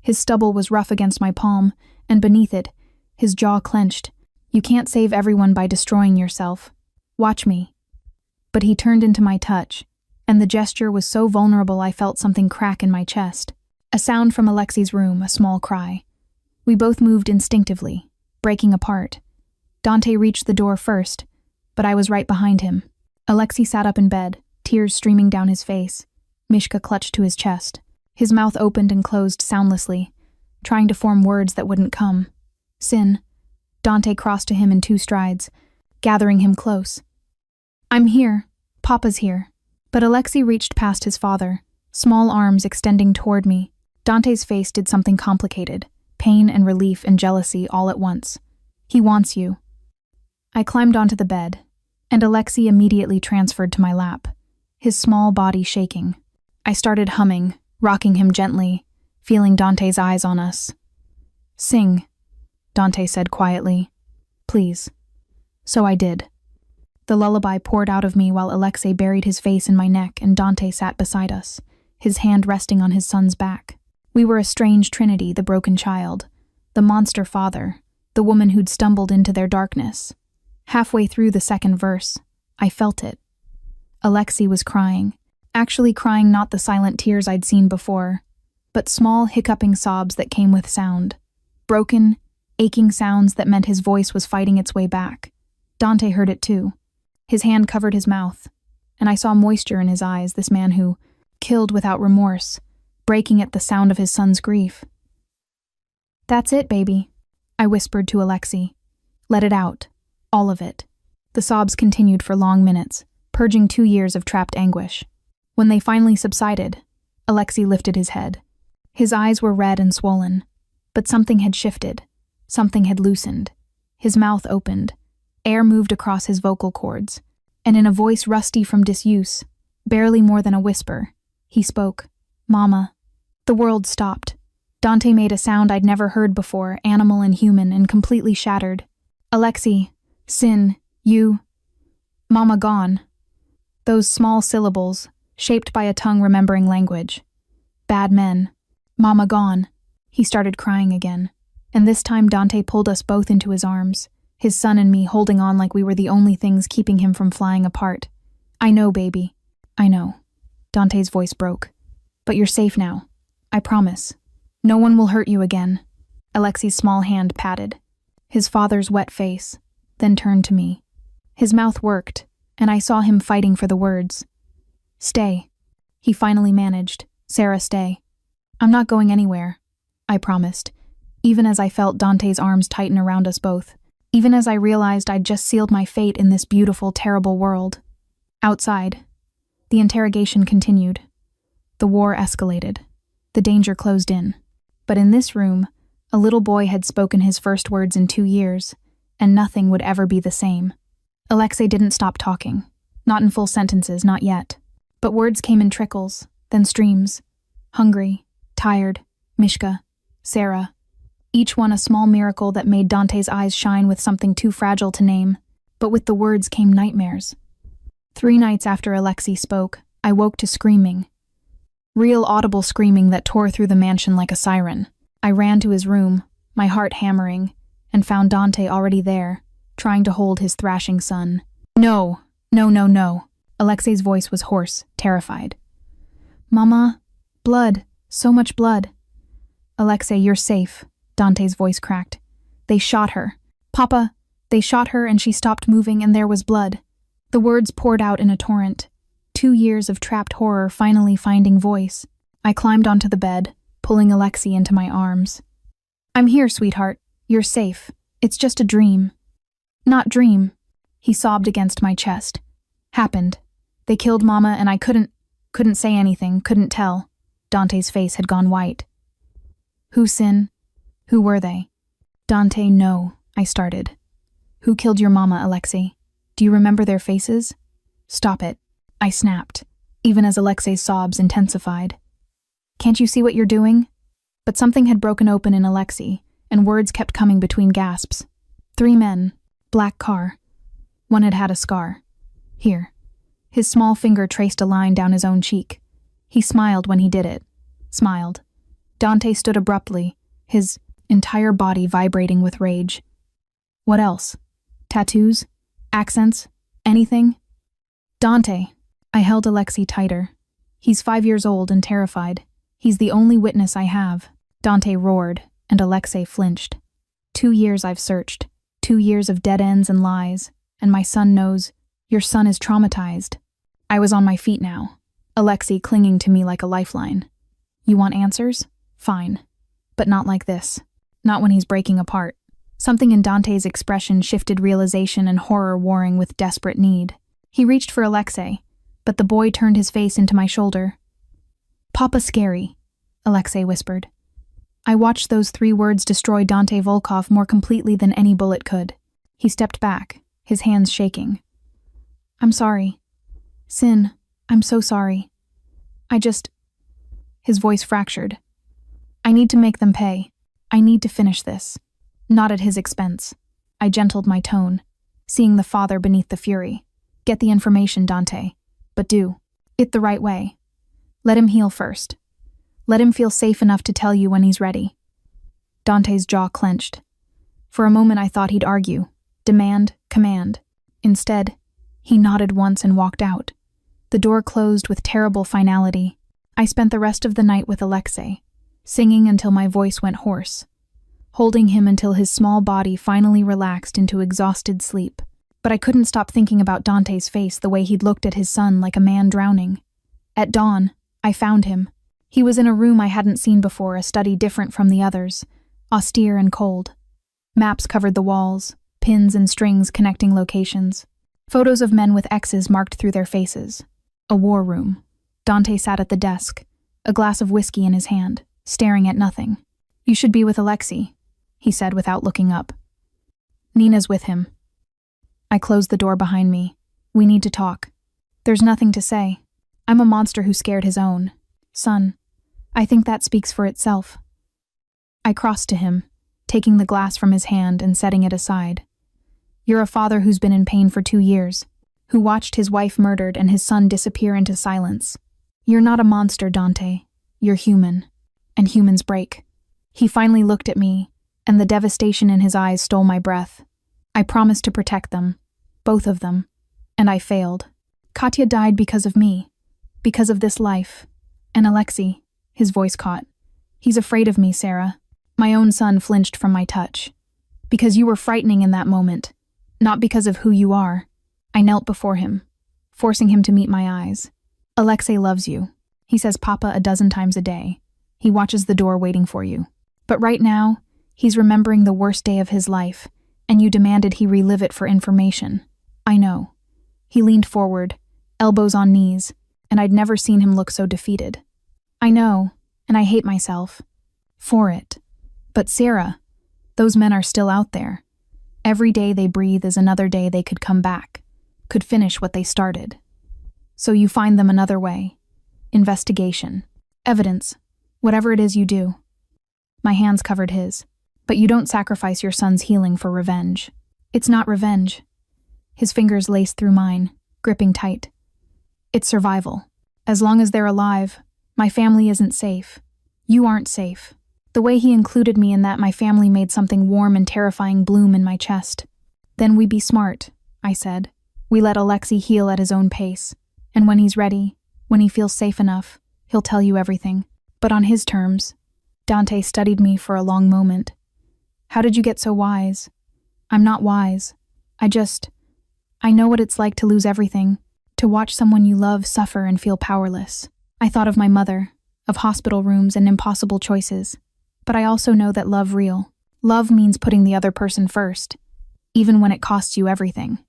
Speaker 1: His stubble was rough against my palm, and beneath it, his jaw clenched. "You can't save everyone by destroying yourself. Watch me." But he turned into my touch, and the gesture was so vulnerable I felt something crack in my chest. A sound from Alexei's room, a small cry. We both moved instinctively, breaking apart. Dante reached the door first, but I was right behind him. Alexei sat up in bed, tears streaming down his face. Mishka clutched to his chest. His mouth opened and closed soundlessly, trying to form words that wouldn't come. "Sin." Dante crossed to him in 2 strides, gathering him close. "I'm here. Papa's here." But Alexei reached past his father, small arms extending toward me. Dante's face did something complicated, pain and relief and jealousy all at once. "He wants you." I climbed onto the bed, and Alexei immediately transferred to my lap, his small body shaking. I started humming, rocking him gently, feeling Dante's eyes on us. "Sing," Dante said quietly. "Please." So I did. The lullaby poured out of me while Alexei buried his face in my neck and Dante sat beside us, his hand resting on his son's back. We were a strange trinity, the broken child, the monster father, the woman who'd stumbled into their darkness. Halfway through the second verse, I felt it. Alexei was crying, actually crying, not the silent tears I'd seen before, but small hiccuping sobs that came with sound. Broken, aching sounds that meant his voice was fighting its way back. Dante heard it too. His hand covered his mouth, and I saw moisture in his eyes, this man who killed without remorse, breaking at the sound of his son's grief. "That's it, baby," I whispered to Alexei. "Let it out. All of it." The sobs continued for long minutes, purging 2 years of trapped anguish. When they finally subsided, Alexei lifted his head. His eyes were red and swollen, but something had shifted. Something had loosened. His mouth opened. Air moved across his vocal cords, and in a voice rusty from disuse, barely more than a whisper, he spoke, "Mama." The world stopped. Dante made a sound I'd never heard before, animal and human, and completely shattered. "Alexei, Sin, you, Mama gone." Those small syllables, shaped by a tongue remembering language. "Bad men. Mama gone." He started crying again, and this time Dante pulled us both into his arms, his son and me holding on like we were the only things keeping him from flying apart. "I know, baby. I know." Dante's voice broke. "But you're safe now. I promise. No one will hurt you again." Alexei's small hand patted his father's wet face, then turned to me. His mouth worked, and I saw him fighting for the words. "Stay." He finally managed. "Sarah, stay." "I'm not going anywhere," I promised, even as I felt Dante's arms tighten around us both. Even as I realized I'd just sealed my fate in this beautiful, terrible world. Outside, the interrogation continued. The war escalated. The danger closed in. But in this room, a little boy had spoken his first words in 2 years, and nothing would ever be the same. Alexei didn't stop talking. Not in full sentences, not yet. But words came in trickles, then streams. Hungry, tired, Mishka, Sarah. Each one a small miracle that made Dante's eyes shine with something too fragile to name. But with the words came nightmares. 3 nights after Alexei spoke, I woke to screaming. Real audible screaming that tore through the mansion like a siren. I ran to his room, my heart hammering, and found Dante already there, trying to hold his thrashing son. "No, no, no, no." Alexei's voice was hoarse, terrified. "Mama, blood, so much blood." "Alexei, you're safe." Dante's voice cracked. "They shot her. Papa, they shot her and she stopped moving and there was blood." The words poured out in a torrent. 2 years of trapped horror finally finding voice. I climbed onto the bed, pulling Alexei into my arms. "I'm here, sweetheart. You're safe. It's just a dream." "Not dream." He sobbed against my chest. "Happened. They killed Mama and I couldn't say anything, couldn't tell." Dante's face had gone white. "Who, Sin? Who were they?" "Dante, no," I started. "Who killed your mama, Alexei? Do you remember their faces?" "Stop it," I snapped, even as Alexei's sobs intensified. "Can't you see what you're doing?" But something had broken open in Alexei, and words kept coming between gasps. 3 men, black car. One had had a scar. Here. His small finger traced a line down his own cheek. He smiled when he did it. Smiled. Dante stood abruptly, his entire body vibrating with rage. "What else? Tattoos? Accents? Anything?" "Dante." I held Alexei tighter. "He's 5 years old and terrified. He's the only witness I have." Dante roared, and Alexei flinched. 2 years I've searched. 2 years of dead ends and lies, and my son knows. Your son is traumatized. I was on my feet now, Alexei clinging to me like a lifeline. "You want answers? Fine. But not like this. Not when he's breaking apart." Something in Dante's expression shifted realization and horror warring with desperate need. He reached for Alexei, but the boy turned his face into my shoulder. "Papa scary," Alexei whispered. I watched those 3 words destroy Dante Volkov more completely than any bullet could. He stepped back, his hands shaking. "I'm sorry. Sin, I'm so sorry. His voice fractured. I need to make them pay. I need to finish this. Not at his expense. I gentled my tone, seeing the father beneath the fury. Get the information, Dante. But do it the right way. Let him heal first. Let him feel safe enough to tell you when he's ready. Dante's jaw clenched. For a moment I thought he'd argue, demand, command. Instead, he nodded once and walked out. The door closed with terrible finality. I spent the rest of the night with Alexei, singing until my voice went hoarse, holding him until his small body finally relaxed into exhausted sleep. But I couldn't stop thinking about Dante's face, the way he'd looked at his son like a man drowning. At dawn, I found him. He was in a room I hadn't seen before, a study different from the others, austere and cold. Maps covered the walls, pins and strings connecting locations. Photos of men with X's marked through their faces. A war room. Dante sat at the desk, a glass of whiskey in his hand, staring at nothing. You should be with Alexei, he said without looking up. Nina's with him. I closed the door behind me. We need to talk. There's nothing to say. I'm a monster who scared his own son. I think that speaks for itself. I crossed to him, taking the glass from his hand and setting it aside. You're a father who's been in pain for 2 years, who watched his wife murdered and his son disappear into silence. You're not a monster, Dante. You're human. And humans break. He finally looked at me, and the devastation in his eyes stole my breath. I promised to protect them, both of them, and I failed. Katya died because of me, because of this life. And Alexei, his voice caught. He's afraid of me, Sarah. My own son flinched from my touch. Because you were frightening in that moment, not because of who you are. I knelt before him, forcing him to meet my eyes. Alexei loves you. He says Papa a dozen times a day. He watches the door waiting for you. But right now, he's remembering the worst day of his life, and you demanded he relive it for information. I know. He leaned forward, elbows on knees, and I'd never seen him look so defeated. I know, and I hate myself for it. But Sarah, those men are still out there. Every day they breathe is another day they could come back, could finish what they started. So you find them another way. Investigation. Evidence. Whatever it is you do. My hands covered his. But you don't sacrifice your son's healing for revenge. It's not revenge. His fingers laced through mine, gripping tight. It's survival. As long as they're alive, my family isn't safe. You aren't safe. The way he included me in that my family made something warm and terrifying bloom in my chest. Then we be smart, I said. We let Alexei heal at his own pace. And when he's ready, when he feels safe enough, he'll tell you everything. But on his terms. Dante studied me for a long moment. How did you get so wise? I'm not wise. I know what it's like to lose everything, to watch someone you love suffer and feel powerless. I thought of my mother, of hospital rooms and impossible choices. But I also know that love real. Love means putting the other person first, even when it costs you everything.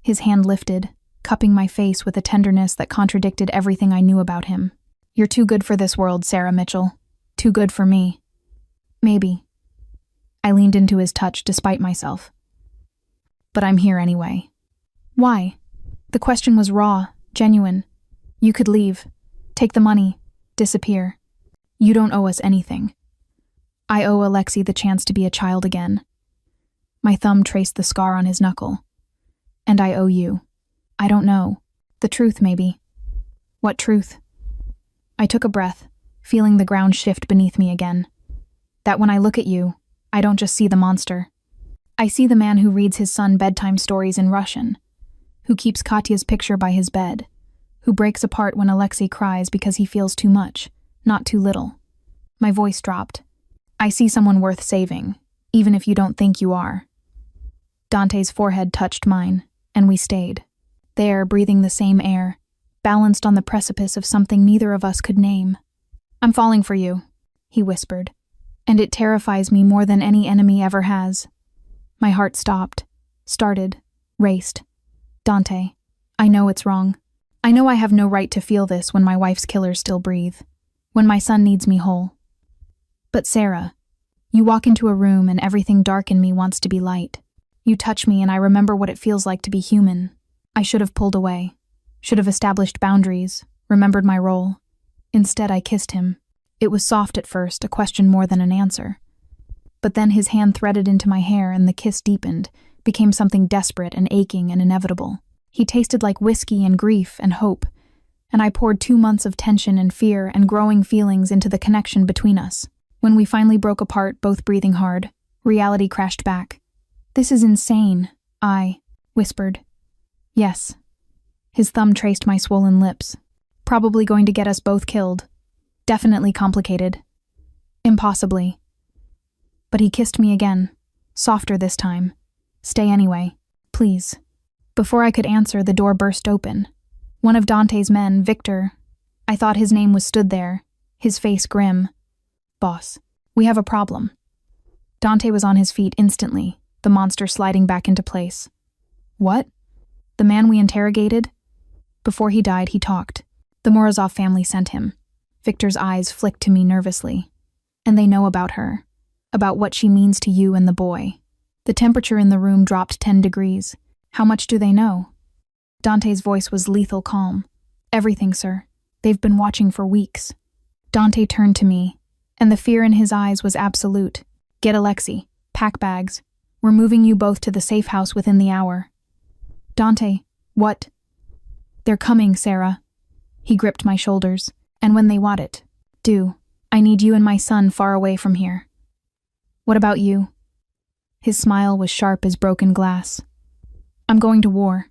Speaker 1: His hand lifted, cupping my face with a tenderness that contradicted everything I knew about him. You're too good for this world, Sarah Mitchell. Too good for me. Maybe. I leaned into his touch despite myself. But I'm here anyway. Why? The question was raw, genuine. You could leave, take the money, disappear. You don't owe us anything. I owe Alexei the chance to be a child again. My thumb traced the scar on his knuckle. And I owe you. I don't know. The truth, maybe. What truth? I took a breath, feeling the ground shift beneath me again. That when I look at you, I don't just see the monster. I see the man who reads his son bedtime stories in Russian, who keeps Katya's picture by his bed, who breaks apart when Alexei cries because he feels too much, not too little. My voice dropped. I see someone worth saving, even if you don't think you are. Dante's forehead touched mine, and we stayed. There, breathing the same air, balanced on the precipice of something neither of us could name. I'm falling for you, he whispered, and it terrifies me more than any enemy ever has. My heart stopped, started, raced. Dante, I know it's wrong. I know I have no right to feel this when my wife's killers still breathe, when my son needs me whole. But Sarah, you walk into a room and everything dark in me wants to be light. You touch me and I remember what it feels like to be human. I should have pulled away, should have established boundaries, remembered my role. Instead, I kissed him. It was soft at first, a question more than an answer. But then his hand threaded into my hair and the kiss deepened, became something desperate and aching and inevitable. He tasted like whiskey and grief and hope, and I poured 2 months of tension and fear and growing feelings into the connection between us. When we finally broke apart, both breathing hard, reality crashed back. "This is insane," I whispered. "Yes." His thumb traced my swollen lips. "Probably going to get us both killed. Definitely complicated. Impossibly." But he kissed me again, softer this time. "Stay anyway, please." Before I could answer, the door burst open. One of Dante's men, Victor, I thought his name was, stood there, his face grim. "Boss, we have a problem." Dante was on his feet instantly, the monster sliding back into place. "What?" "The man we interrogated? Before he died, he talked. The Morozov family sent him." Victor's eyes flicked to me nervously. "And they know about her, about what she means to you and the boy." The temperature in the room dropped 10 degrees. "How much do they know?" Dante's voice was lethal calm. "Everything, sir. They've been watching for weeks." Dante turned to me, and the fear in his eyes was absolute. "Get Alexei. Pack bags. We're moving you both to the safe house within the hour." "Dante, what?" "They're coming, Sarah." He gripped my shoulders. "And when they want it, do. I need you and my son far away from here." "What about you?" His smile was sharp as broken glass. "I'm going to war."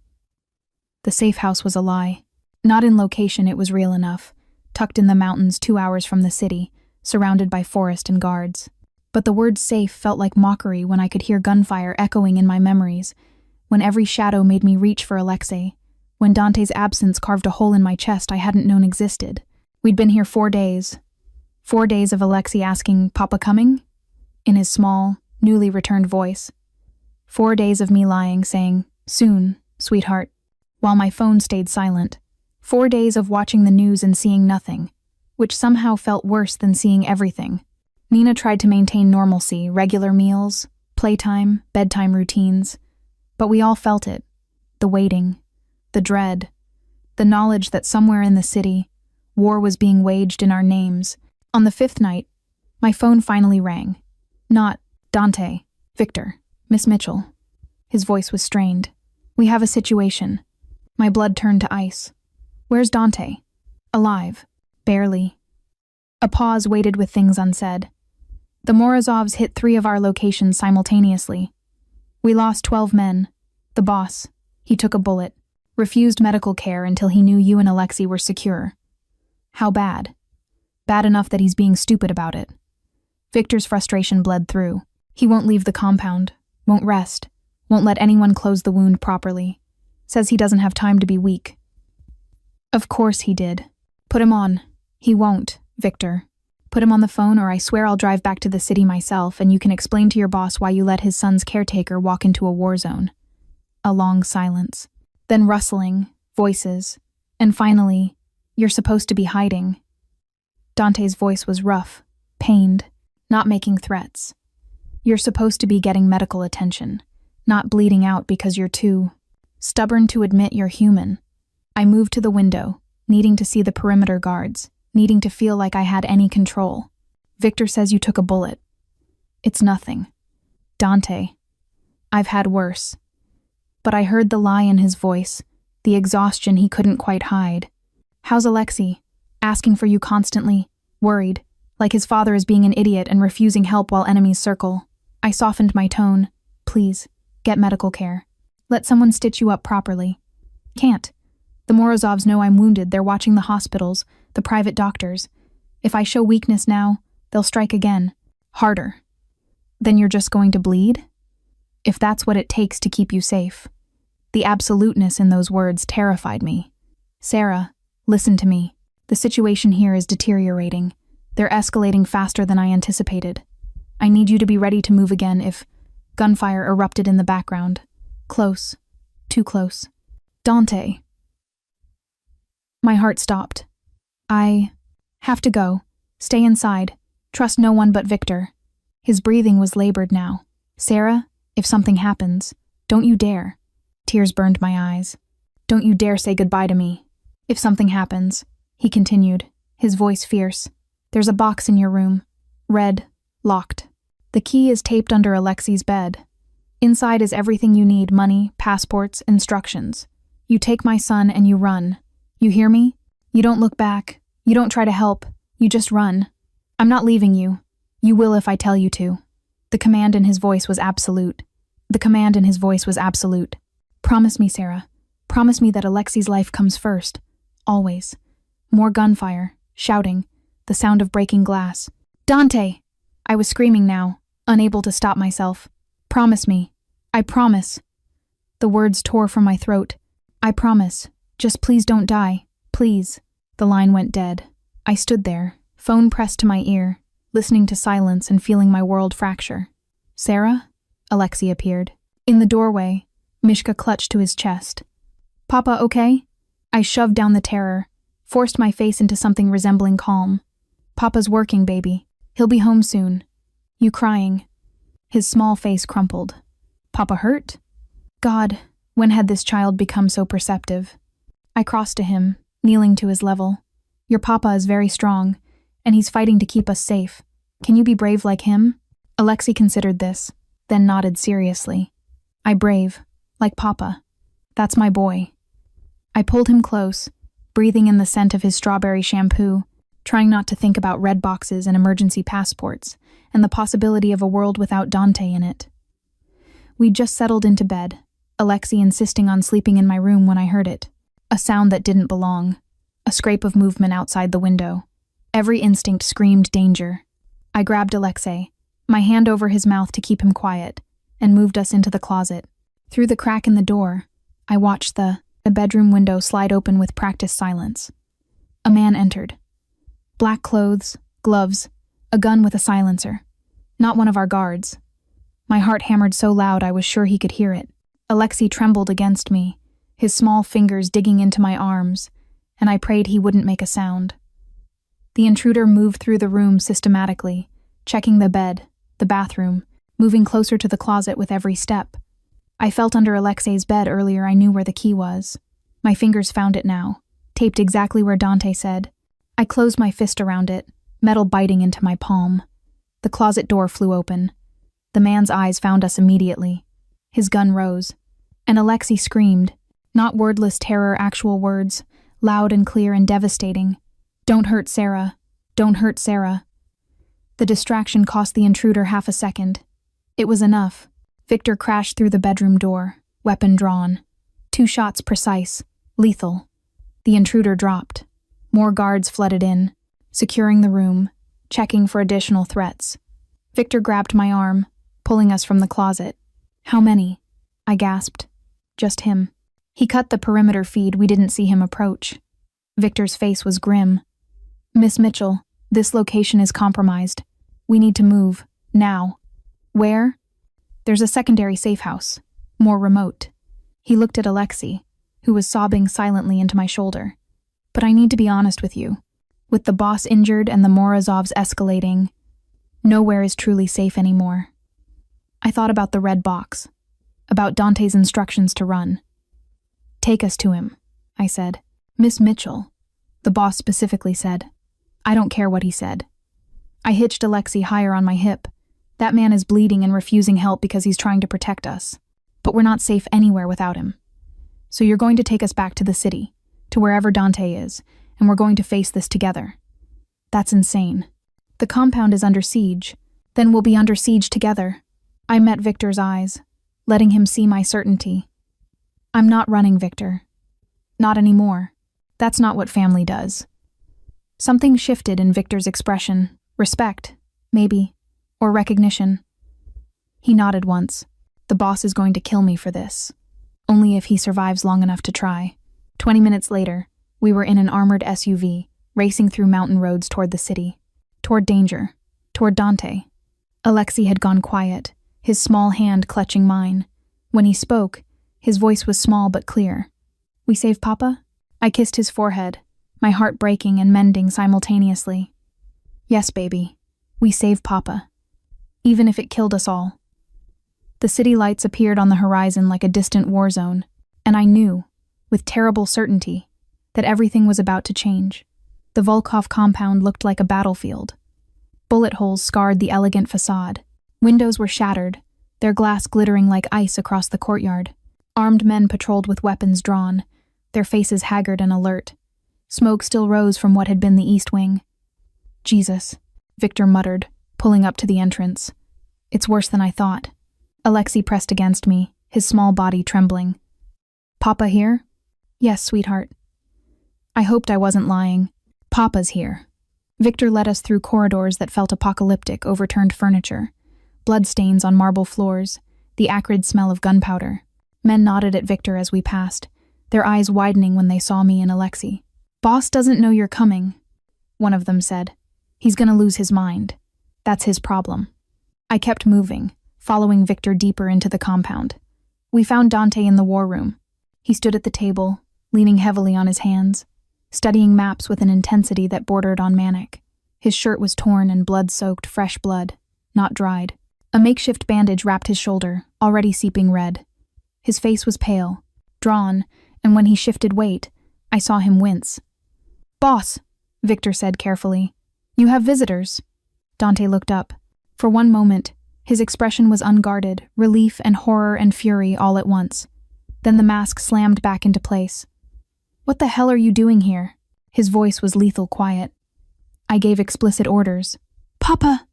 Speaker 1: The safe house was a lie. Not in location, it was real enough. Tucked in the mountains 2 hours from the city, surrounded by forest and guards. But the word safe felt like mockery when I could hear gunfire echoing in my memories, when every shadow made me reach for Alexei, when Dante's absence carved a hole in my chest I hadn't known existed. We'd been here 4 days. 4 days of Alexei asking, "Papa coming?" in his small, newly returned voice. 4 days of me lying, saying, "Soon, sweetheart," while my phone stayed silent. 4 days of watching the news and seeing nothing, which somehow felt worse than seeing everything. Nina tried to maintain normalcy, regular meals, playtime, bedtime routines, but we all felt it. The waiting, the dread, the knowledge that somewhere in the city, war was being waged in our names. On the 5th night, my phone finally rang. Not Dante, Victor, Miss Mitchell. His voice was strained. "We have a situation." My blood turned to ice. "Where's Dante?" "Alive. Barely." A pause waited with things unsaid. "The Morozovs hit 3 of our locations simultaneously. We lost 12 men. The boss, he took a bullet. Refused medical care until he knew you and Alexei were secure." "How bad?" "Bad enough that he's being stupid about it." Victor's frustration bled through. "He won't leave the compound, won't rest, won't let anyone close the wound properly. Says he doesn't have time to be weak." "Of course he did. Put him on." "He won't, Victor. Put him on the phone or I swear I'll drive back to the city myself and you can explain to your boss why you let his son's caretaker walk into a war zone." A long silence. Then rustling, voices, and finally, "You're supposed to be hiding." Dante's voice was rough, pained, not making threats. "You're supposed to be getting medical attention, not bleeding out because you're too stubborn to admit you're human." I moved to the window, needing to see the perimeter guards, needing to feel like I had any control. "Victor says you took a bullet." "It's nothing." "Dante, I've had worse." But I heard the lie in his voice, the exhaustion he couldn't quite hide. "How's Alexei? Asking for you constantly, worried, like his father is being an idiot and refusing help while enemies circle." I softened my tone. "Please, get medical care. Let someone stitch you up properly." "Can't. The Morozovs know I'm wounded. They're watching the hospitals, the private doctors. If I show weakness now, they'll strike again. Harder." "Then you're just going to bleed?" "If that's what it takes to keep you safe." The absoluteness in those words terrified me. "Sarah, listen to me. The situation here is deteriorating. They're escalating faster than I anticipated. I need you to be ready to move again if..." Gunfire erupted in the background. Close. Too close. "Dante." My heart stopped. "I have to go. Stay inside. Trust no one but Victor." His breathing was labored now. "Sarah, if something happens, don't you dare." Tears burned my eyes. "Don't you dare say goodbye to me. If something happens," he continued, his voice fierce. There's a box in your room. Red, locked. The key is taped under Alexi's bed. Inside is everything you need: money, passports, instructions. You take my son and you run. You hear me? You don't look back. You don't try to help. You just run. I'm not leaving you. You will if I tell you to. The command in his voice was absolute. Promise me, Sarah. Promise me that Alexi's life comes first. Always. More gunfire, shouting, the sound of breaking glass. Dante! I was screaming now, unable to stop myself. Promise me. I promise. The words tore from my throat. I promise. Just please don't die. Please. The line went dead. I stood there, phone pressed to my ear, listening to silence and feeling my world fracture. Sarah? Alexei appeared. In the doorway, Mishka clutched to his chest. Papa, okay? I shoved down the terror, forced my face into something resembling calm. Papa's working, baby. He'll be home soon. You crying? His small face crumpled. Papa hurt? God, when had this child become so perceptive? I crossed to him, kneeling to his level. Your papa is very strong, and he's fighting to keep us safe. Can you be brave like him? Alexei considered this, then nodded seriously. I brave, like papa. That's my boy. I pulled him close, breathing in the scent of his strawberry shampoo, trying not to think about red boxes and emergency passports, and the possibility of a world without Dante in it. We'd just settled into bed, Alexei insisting on sleeping in my room when I heard it. A sound that didn't belong. A scrape of movement outside the window. Every instinct screamed danger. I grabbed Alexei, my hand over his mouth to keep him quiet, and moved us into the closet. Through the crack in the door, I watched the bedroom window slide open with practiced silence. A man entered. Black clothes, gloves, a gun with a silencer. Not one of our guards. My heart hammered so loud I was sure he could hear it. Alexei trembled against me, his small fingers digging into my arms, and I prayed he wouldn't make a sound. The intruder moved through the room systematically, checking the bed, the bathroom, moving closer to the closet with every step. I felt under Alexei's bed earlier. I knew where the key was. My fingers found it now, taped exactly where Dante said. I closed my fist around it, metal biting into my palm. The closet door flew open. The man's eyes found us immediately. His gun rose, and Alexei screamed, not wordless terror, actual words, loud and clear and devastating. Don't hurt Sarah. Don't hurt Sarah. The distraction cost the intruder half a second. It was enough. Victor crashed through the bedroom door, weapon drawn. 2 shots precise, lethal. The intruder dropped. More guards flooded in, securing the room, checking for additional threats. Victor grabbed my arm, pulling us from the closet. How many? I gasped. Just him. He cut the perimeter feed. We didn't see him approach. Victor's face was grim. Miss Mitchell, this location is compromised. We need to move, now. Where? There's a secondary safe house, more remote. He looked at Alexei, who was sobbing silently into my shoulder. But I need to be honest with you. With the boss injured and the Morozovs escalating, nowhere is truly safe anymore. I thought about the red box, about Dante's instructions to run. Take us to him, I said. Miss Mitchell, the boss specifically said. I don't care what he said. I hitched Alexei higher on my hip. That man is bleeding and refusing help because he's trying to protect us. But we're not safe anywhere without him. So you're going to take us back to the city, to wherever Dante is, and we're going to face this together. That's insane. The compound is under siege. Then we'll be under siege together. I met Victor's eyes, letting him see my certainty. I'm not running, Victor. Not anymore. That's not what family does. Something shifted in Victor's expression. Respect, maybe, or recognition. He nodded once. The boss is going to kill me for this. Only if he survives long enough to try. 20 minutes later, we were in an armored SUV, racing through mountain roads toward the city. Toward danger. Toward Dante. Alexei had gone quiet, his small hand clutching mine. When he spoke, his voice was small but clear. We save Papa? I kissed his forehead, my heart breaking and mending simultaneously. Yes, baby. We save Papa. Even if it killed us all. The city lights appeared on the horizon like a distant war zone, and I knew, with terrible certainty, that everything was about to change. The Volkov compound looked like a battlefield. Bullet holes scarred the elegant facade. Windows were shattered, their glass glittering like ice across the courtyard. Armed men patrolled with weapons drawn, their faces haggard and alert. Smoke still rose from what had been the East Wing. Jesus, Victor muttered, pulling up to the entrance. It's worse than I thought. Alexei pressed against me, his small body trembling. Papa here? Yes, sweetheart. I hoped I wasn't lying. Papa's here. Victor led us through corridors that felt apocalyptic, overturned furniture, bloodstains on marble floors, the acrid smell of gunpowder. Men nodded at Victor as we passed, their eyes widening when they saw me and Alexei. Boss doesn't know you're coming, one of them said. He's gonna lose his mind. That's his problem. I kept moving, following Victor deeper into the compound. We found Dante in the war room. He stood at the table, leaning heavily on his hands, studying maps with an intensity that bordered on manic. His shirt was torn and blood-soaked, fresh blood, not dried. A makeshift bandage wrapped his shoulder, already seeping red. His face was pale, drawn, and when he shifted weight, I saw him wince. Boss, Victor said carefully. You have visitors. Dante looked up. For one moment, his expression was unguarded, relief and horror and fury all at once. Then the mask slammed back into place. What the hell are you doing here? His voice was lethal quiet. I gave explicit orders. Papa!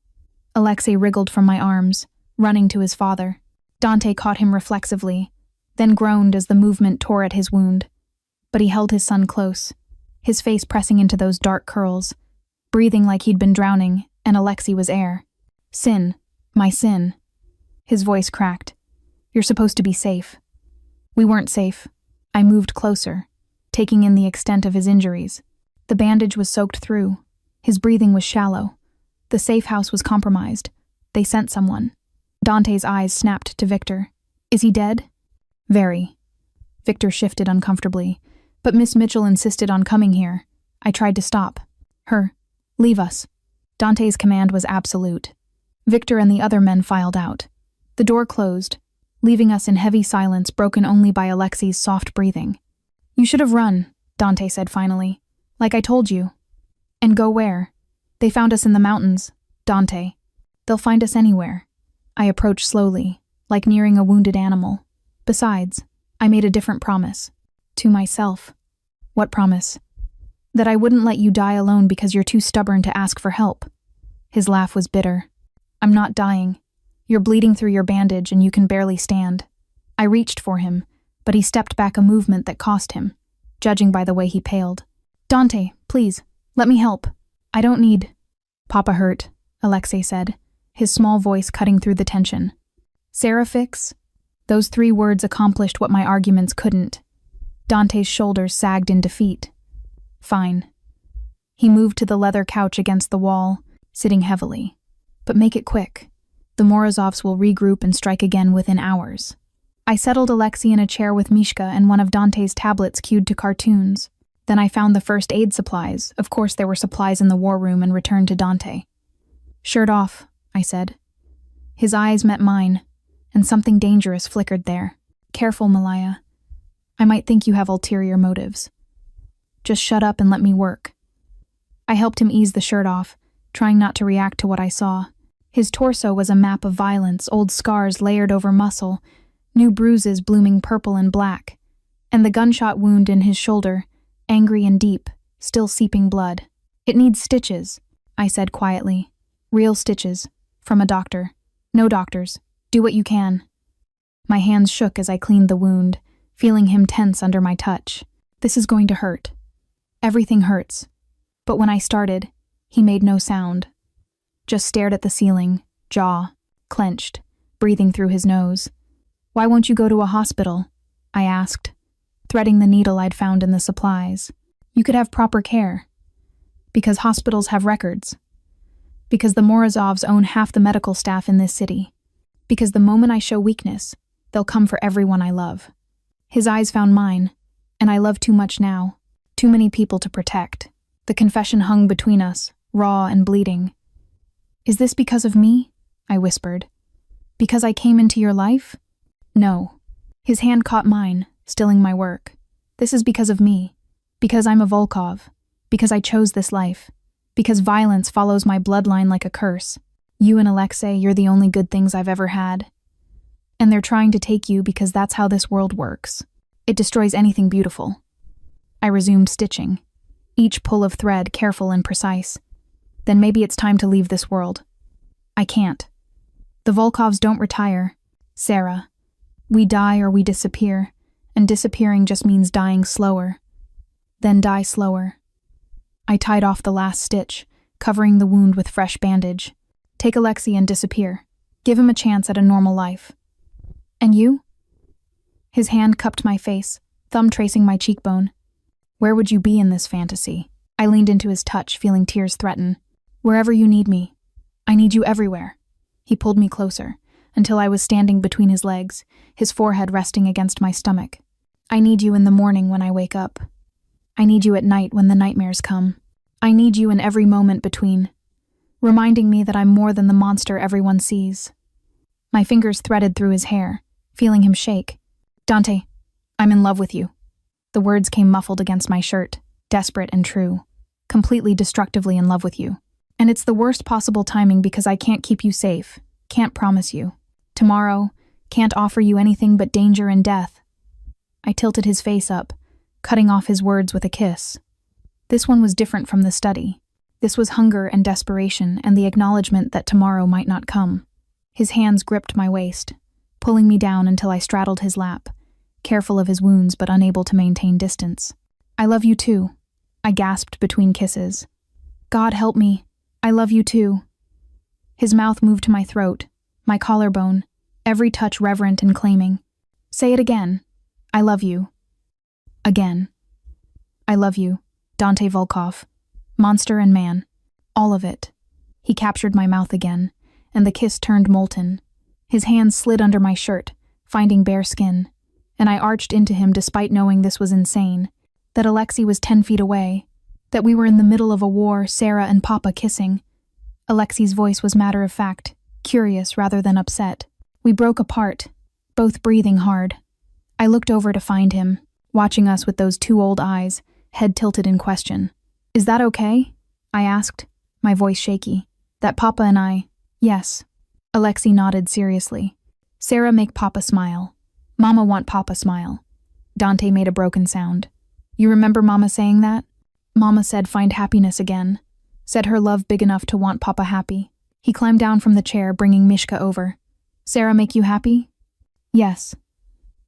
Speaker 1: Alexei wriggled from my arms, running to his father. Dante caught him reflexively, then groaned as the movement tore at his wound. But he held his son close, his face pressing into those dark curls, breathing like he'd been drowning, and Alexei was air. Sin, my sin. His voice cracked. You're supposed to be safe. We weren't safe. I moved closer, taking in the extent of his injuries. The bandage was soaked through. His breathing was shallow. The safe house was compromised. They sent someone. Dante's eyes snapped to Victor. Is he dead? Very. Victor shifted uncomfortably, but Miss Mitchell insisted on coming here. I tried to stop her. Leave us. Dante's command was absolute. Victor and the other men filed out. The door closed, leaving us in heavy silence broken only by Alexei's soft breathing. You should have run, Dante said finally. Like I told you. And go where? They found us in the mountains, Dante. They'll find us anywhere. I approached slowly, like nearing a wounded animal. Besides, I made a different promise. To myself. What promise? That I wouldn't let you die alone because you're too stubborn to ask for help. His laugh was bitter. I'm not dying. You're bleeding through your bandage and you can barely stand. I reached for him, but he stepped back a movement that cost him, judging by the way he paled. Dante, please, let me help. I don't need... Papa hurt, Alexei said, his small voice cutting through the tension. Sarah fix? Those 3 words accomplished what my arguments couldn't. Dante's shoulders sagged in defeat. Fine. He moved to the leather couch against the wall, sitting heavily. But make it quick. The Morozovs will regroup and strike again within hours. I settled Alexei in a chair with Mishka and one of Dante's tablets cued to cartoons. Then I found the first aid supplies. Of course there were supplies in the war room, and returned to Dante. Shirt off, I said. His eyes met mine, and something dangerous flickered there. Careful, Malaya. I might think you have ulterior motives. Just shut up and let me work. I helped him ease the shirt off, trying not to react to what I saw. His torso was a map of violence, old scars layered over muscle, new bruises blooming purple and black, and the gunshot wound in his shoulder, angry and deep, still seeping blood. It needs stitches, I said quietly. Real stitches, from a doctor. No doctors. Do what you can. My hands shook as I cleaned the wound, feeling him tense under my touch. This is going to hurt. Everything hurts. But when I started, he made no sound. Just stared at the ceiling, jaw clenched, breathing through his nose. Why won't you go to a hospital? I asked, threading the needle I'd found in the supplies. You could have proper care. Because hospitals have records. Because the Morozovs own half the medical staff in this city. Because the moment I show weakness, they'll come for everyone I love. His eyes found mine, and I love too much now. Too many people to protect. The confession hung between us, raw and bleeding. Is this because of me? I whispered. Because I came into your life? No. His hand caught mine, stilling my work. This is because of me. Because I'm a Volkov. Because I chose this life. Because violence follows my bloodline like a curse. You and Alexei, you're the only good things I've ever had. And they're trying to take you because that's how this world works. It destroys anything beautiful. I resumed stitching, each pull of thread careful and precise. Then maybe it's time to leave this world. I can't. The Volkovs don't retire. Sarah. We die or we disappear, and disappearing just means dying slower. Then die slower. I tied off the last stitch, covering the wound with fresh bandage. Take Alexei and disappear. Give him a chance at a normal life. And you? His hand cupped my face, thumb tracing my cheekbone. Where would you be in this fantasy? I leaned into his touch, feeling tears threaten. Wherever you need me. I need you everywhere. He pulled me closer, until I was standing between his legs, his forehead resting against my stomach. I need you in the morning when I wake up. I need you at night when the nightmares come. I need you in every moment between, reminding me that I'm more than the monster everyone sees. My fingers threaded through his hair, feeling him shake. Dante, I'm in love with you. The words came muffled against my shirt, desperate and true. Completely destructively in love with you. And it's the worst possible timing because I can't keep you safe, can't promise you. Tomorrow, can't offer you anything but danger and death. I tilted his face up, cutting off his words with a kiss. This one was different from the study. This was hunger and desperation and the acknowledgement that tomorrow might not come. His hands gripped my waist, pulling me down until I straddled his lap, careful of his wounds but unable to maintain distance. I love you too, I gasped between kisses. God help me, I love you too. His mouth moved to my throat, my collarbone, every touch reverent and claiming. Say it again. I love you. Again. I love you, Dante Volkov. Monster and man. All of it. He captured my mouth again, and the kiss turned molten. His hands slid under my shirt, finding bare skin, and I arched into him despite knowing this was insane, that Alexei was 10 feet away, that we were in the middle of a war, Sarah and Papa kissing. Alexei's voice was matter-of-fact, curious rather than upset. We broke apart, both breathing hard. I looked over to find him, watching us with those two old eyes, head tilted in question. Is that okay? I asked, my voice shaky. That Papa and I... Yes. Alexei nodded seriously. Sarah, make Papa smile. Mama want Papa smile. Dante made a broken sound. You remember Mama saying that? Mama said find happiness again. Said her love big enough to want Papa happy. He climbed down from the chair, bringing Mishka over. Sarah make you happy? Yes.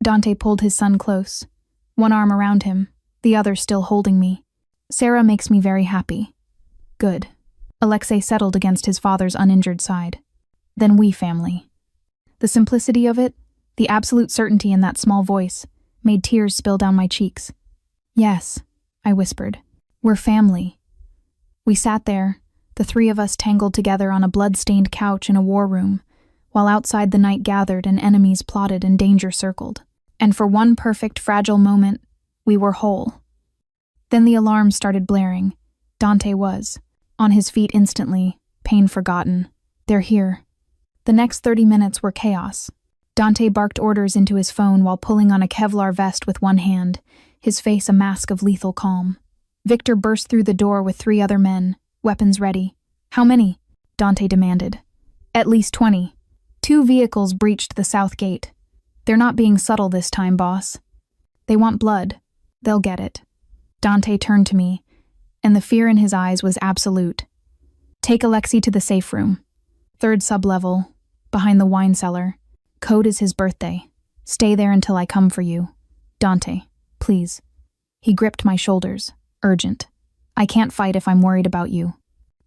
Speaker 1: Dante pulled his son close, one arm around him, the other still holding me. Sarah makes me very happy. Good. Alexei settled against his father's uninjured side. Then we family. The simplicity of it, the absolute certainty in that small voice, made tears spill down my cheeks. Yes, I whispered. We're family. We sat there, the three of us tangled together on a blood-stained couch in a war room, while outside the night gathered and enemies plotted and danger circled. And for one perfect, fragile moment, we were whole. Then the alarm started blaring. Dante was, on his feet instantly, pain forgotten. They're here. The next 30 minutes were chaos. Dante barked orders into his phone while pulling on a Kevlar vest with one hand, his face a mask of lethal calm. Victor burst through the door with 3 other men, weapons ready. How many? Dante demanded. At least 20. 2 vehicles breached the south gate. They're not being subtle this time, boss. They want blood. They'll get it. Dante turned to me, and the fear in his eyes was absolute. Take Alexei to the safe room. 3rd sublevel, behind the wine cellar. Code is his birthday. Stay there until I come for you. Dante, please. He gripped my shoulders, urgent. I can't fight if I'm worried about you.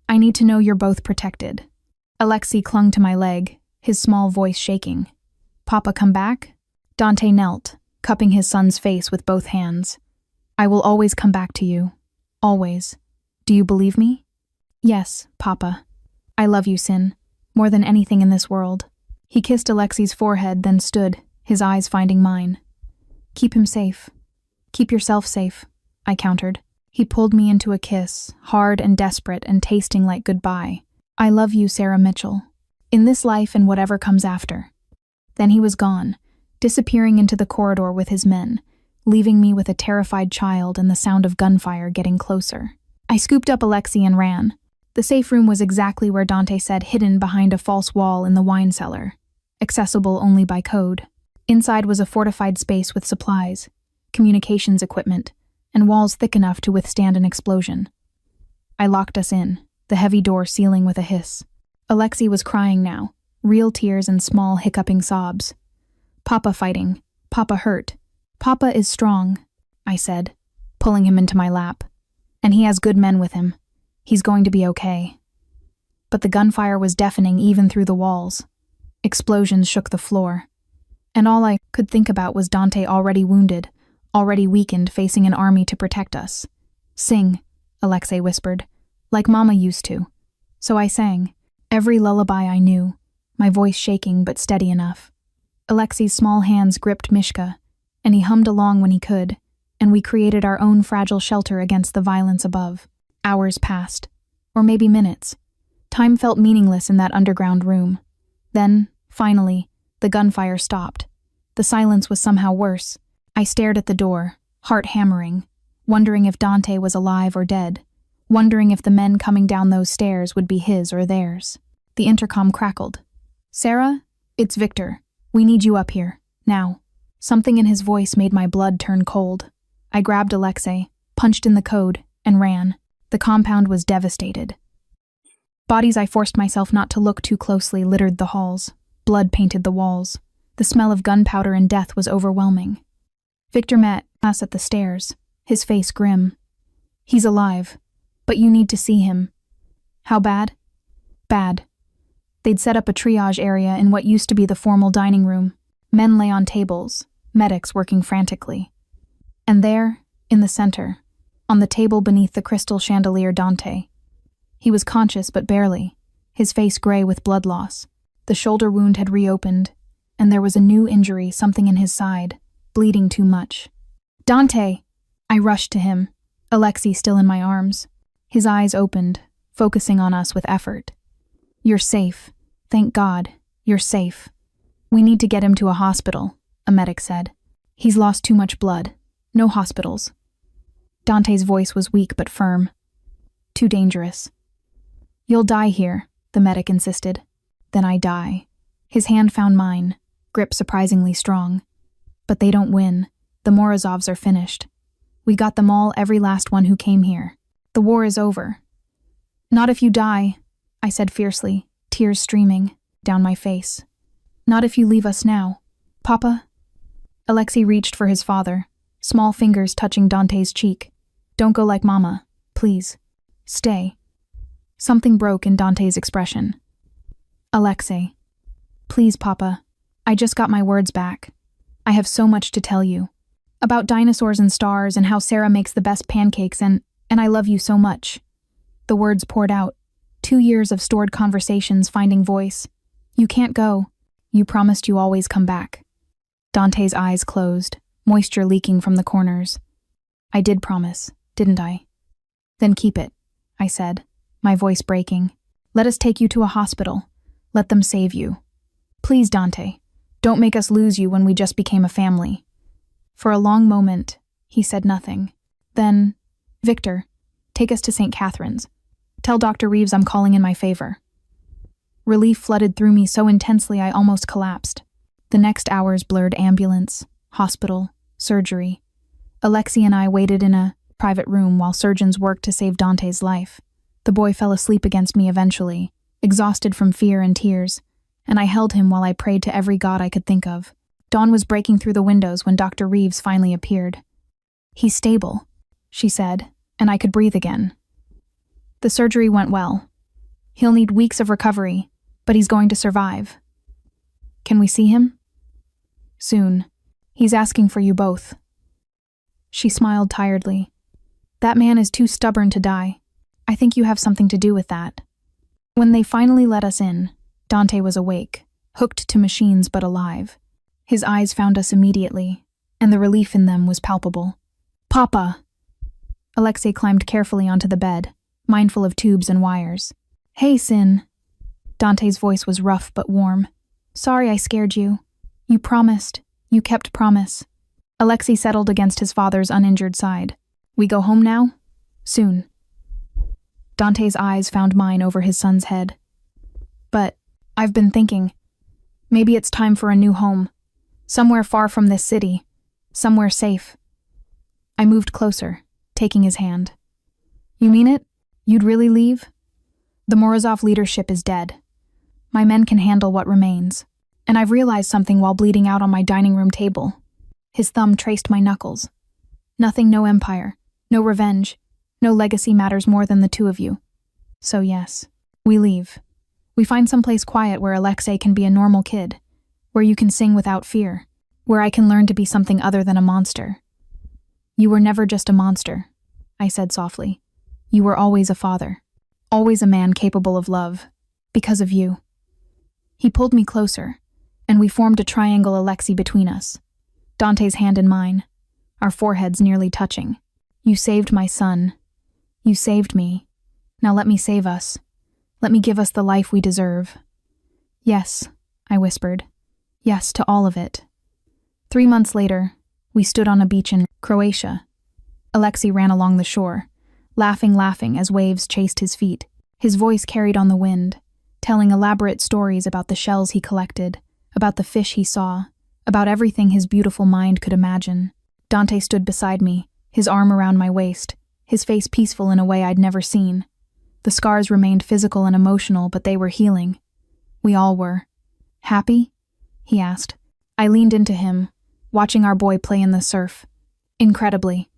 Speaker 1: I need to know you're both protected. Alexei clung to my leg, his small voice shaking. Papa come back? Dante knelt, cupping his son's face with both hands. I will always come back to you. Always. Do you believe me? Yes, Papa. I love you, Sin, more than anything in this world. He kissed Alexei's forehead, then stood, his eyes finding mine. Keep him safe. Keep yourself safe, I countered. He pulled me into a kiss, hard and desperate and tasting like goodbye. I love you, Sarah Mitchell. In this life and whatever comes after. Then he was gone, disappearing into the corridor with his men, leaving me with a terrified child and the sound of gunfire getting closer. I scooped up Alexei and ran. The safe room was exactly where Dante said, hidden behind a false wall in the wine cellar, accessible only by code. Inside was a fortified space with supplies, communications equipment, and walls thick enough to withstand an explosion. I locked us in, the heavy door sealing with a hiss. Alexei was crying now, real tears and small hiccuping sobs. Papa fighting, Papa hurt. Papa is strong, I said, pulling him into my lap. And he has good men with him. He's going to be okay. But the gunfire was deafening even through the walls. Explosions shook the floor. And all I could think about was Dante already wounded, already weakened, facing an army to protect us. Sing, Alexei whispered, like Mama used to. So I sang, every lullaby I knew, my voice shaking but steady enough. Alexei's small hands gripped Mishka, and he hummed along when he could, and we created our own fragile shelter against the violence above. Hours passed, or maybe minutes. Time felt meaningless in that underground room. Then, finally, the gunfire stopped. The silence was somehow worse. I stared at the door, heart hammering, wondering if Dante was alive or dead, wondering if the men coming down those stairs would be his or theirs. The intercom crackled. Sarah, it's Victor. We need you up here, now. Something in his voice made my blood turn cold. I grabbed Alexei, punched in the code, and ran. The compound was devastated. Bodies I forced myself not to look too closely littered the halls. Blood painted the walls. The smell of gunpowder and death was overwhelming. Victor met us at the stairs, his face grim. He's alive, but you need to see him. How bad? Bad. They'd set up a triage area in what used to be the formal dining room. Men lay on tables, medics working frantically. And there, in the center, on the table beneath the crystal chandelier, Dante. He was conscious but barely, his face gray with blood loss. The shoulder wound had reopened, and there was a new injury, something in his side, bleeding too much. Dante! I rushed to him, Alexei still in my arms. His eyes opened, focusing on us with effort. You're safe. Thank God, you're safe. We need to get him to a hospital, a medic said. He's lost too much blood. No hospitals. Dante's voice was weak but firm. Too dangerous. You'll die here, the medic insisted. Then I die. His hand found mine, grip surprisingly strong. But they don't win. The Morozovs are finished. We got them all, every last one who came here. The war is over. Not if you die, I said fiercely, tears streaming down my face. Not if you leave us now. Papa? Alexei reached for his father, small fingers touching Dante's cheek. Don't go like Mama, please. Stay. Something broke in Dante's expression. Alexei. Please, Papa. I just got my words back. I have so much to tell you. About dinosaurs and stars and how Sarah makes the best pancakes and I love you so much. The words poured out. 2 years of stored conversations finding voice. You can't go. You promised you always come back. Dante's eyes closed, moisture leaking from the corners. I did promise, didn't I? Then keep it, I said, my voice breaking. Let us take you to a hospital. Let them save you. Please, Dante, don't make us lose you when we just became a family. For a long moment, he said nothing. Then, Victor, take us to St. Catherine's. Tell Dr. Reeves I'm calling in my favor. Relief flooded through me so intensely I almost collapsed. The next hours blurred ambulance, hospital, surgery. Alexei and I waited in a private room while surgeons worked to save Dante's life. The boy fell asleep against me eventually, exhausted from fear and tears, and I held him while I prayed to every god I could think of. Dawn was breaking through the windows when Dr. Reeves finally appeared. He's stable, she said, and I could breathe again. The surgery went well. He'll need weeks of recovery, but he's going to survive. Can we see him? Soon. He's asking for you both. She smiled tiredly. That man is too stubborn to die. I think you have something to do with that. When they finally let us in, Dante was awake, hooked to machines but alive. His eyes found us immediately, and the relief in them was palpable. Papa! Alexei climbed carefully onto the bed, mindful of tubes and wires. Hey, Sin. Dante's voice was rough but warm. Sorry I scared you. You promised. You kept promise. Alexei settled against his father's uninjured side. We go home now? Soon. Dante's eyes found mine over his son's head. But I've been thinking, maybe it's time for a new home. Somewhere far from this city. Somewhere safe. I moved closer, taking his hand. You mean it? You'd really leave? The Morozov leadership is dead. My men can handle what remains. And I've realized something while bleeding out on my dining room table. His thumb traced my knuckles. Nothing, no empire, no revenge, no legacy matters more than the two of you. So yes, we leave. We find someplace quiet where Alexei can be a normal kid, where you can sing without fear, where I can learn to be something other than a monster. You were never just a monster, I said softly. You were always a father, always a man capable of love, because of you. He pulled me closer, and we formed a triangle Alexei between us, Dante's hand in mine, our foreheads nearly touching. You saved my son. You saved me. Now let me save us. Let me give us the life we deserve. Yes, I whispered. Yes to all of it. 3 months later, we stood on a beach in Croatia. Alexei ran along the shore, laughing as waves chased his feet. His voice carried on the wind, telling elaborate stories about the shells he collected, about the fish he saw, about everything his beautiful mind could imagine. Dante stood beside me, his arm around my waist, his face peaceful in a way I'd never seen. The scars remained physical and emotional, but they were healing. We all were. Happy? He asked. I leaned into him, watching our boy play in the surf. Incredibly.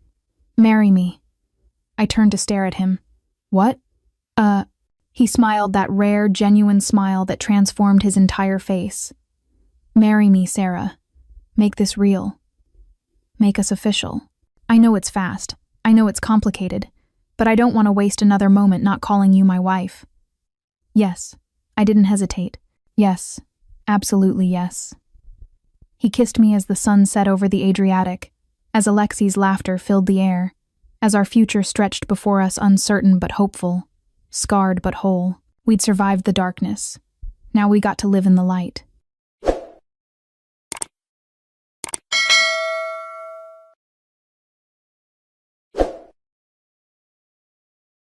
Speaker 1: Marry me. I turned to stare at him. What? He smiled, that rare, genuine smile that transformed his entire face. Marry me, Sarah. Make this real. Make us official. I know it's fast. I know it's complicated. But I don't want to waste another moment not calling you my wife. Yes. I didn't hesitate. Yes. Absolutely yes. He kissed me as the sun set over the Adriatic, as Alexei's laughter filled the air, as our future stretched before us uncertain but hopeful, scarred but whole. We'd survived the darkness. Now we got to live in the light.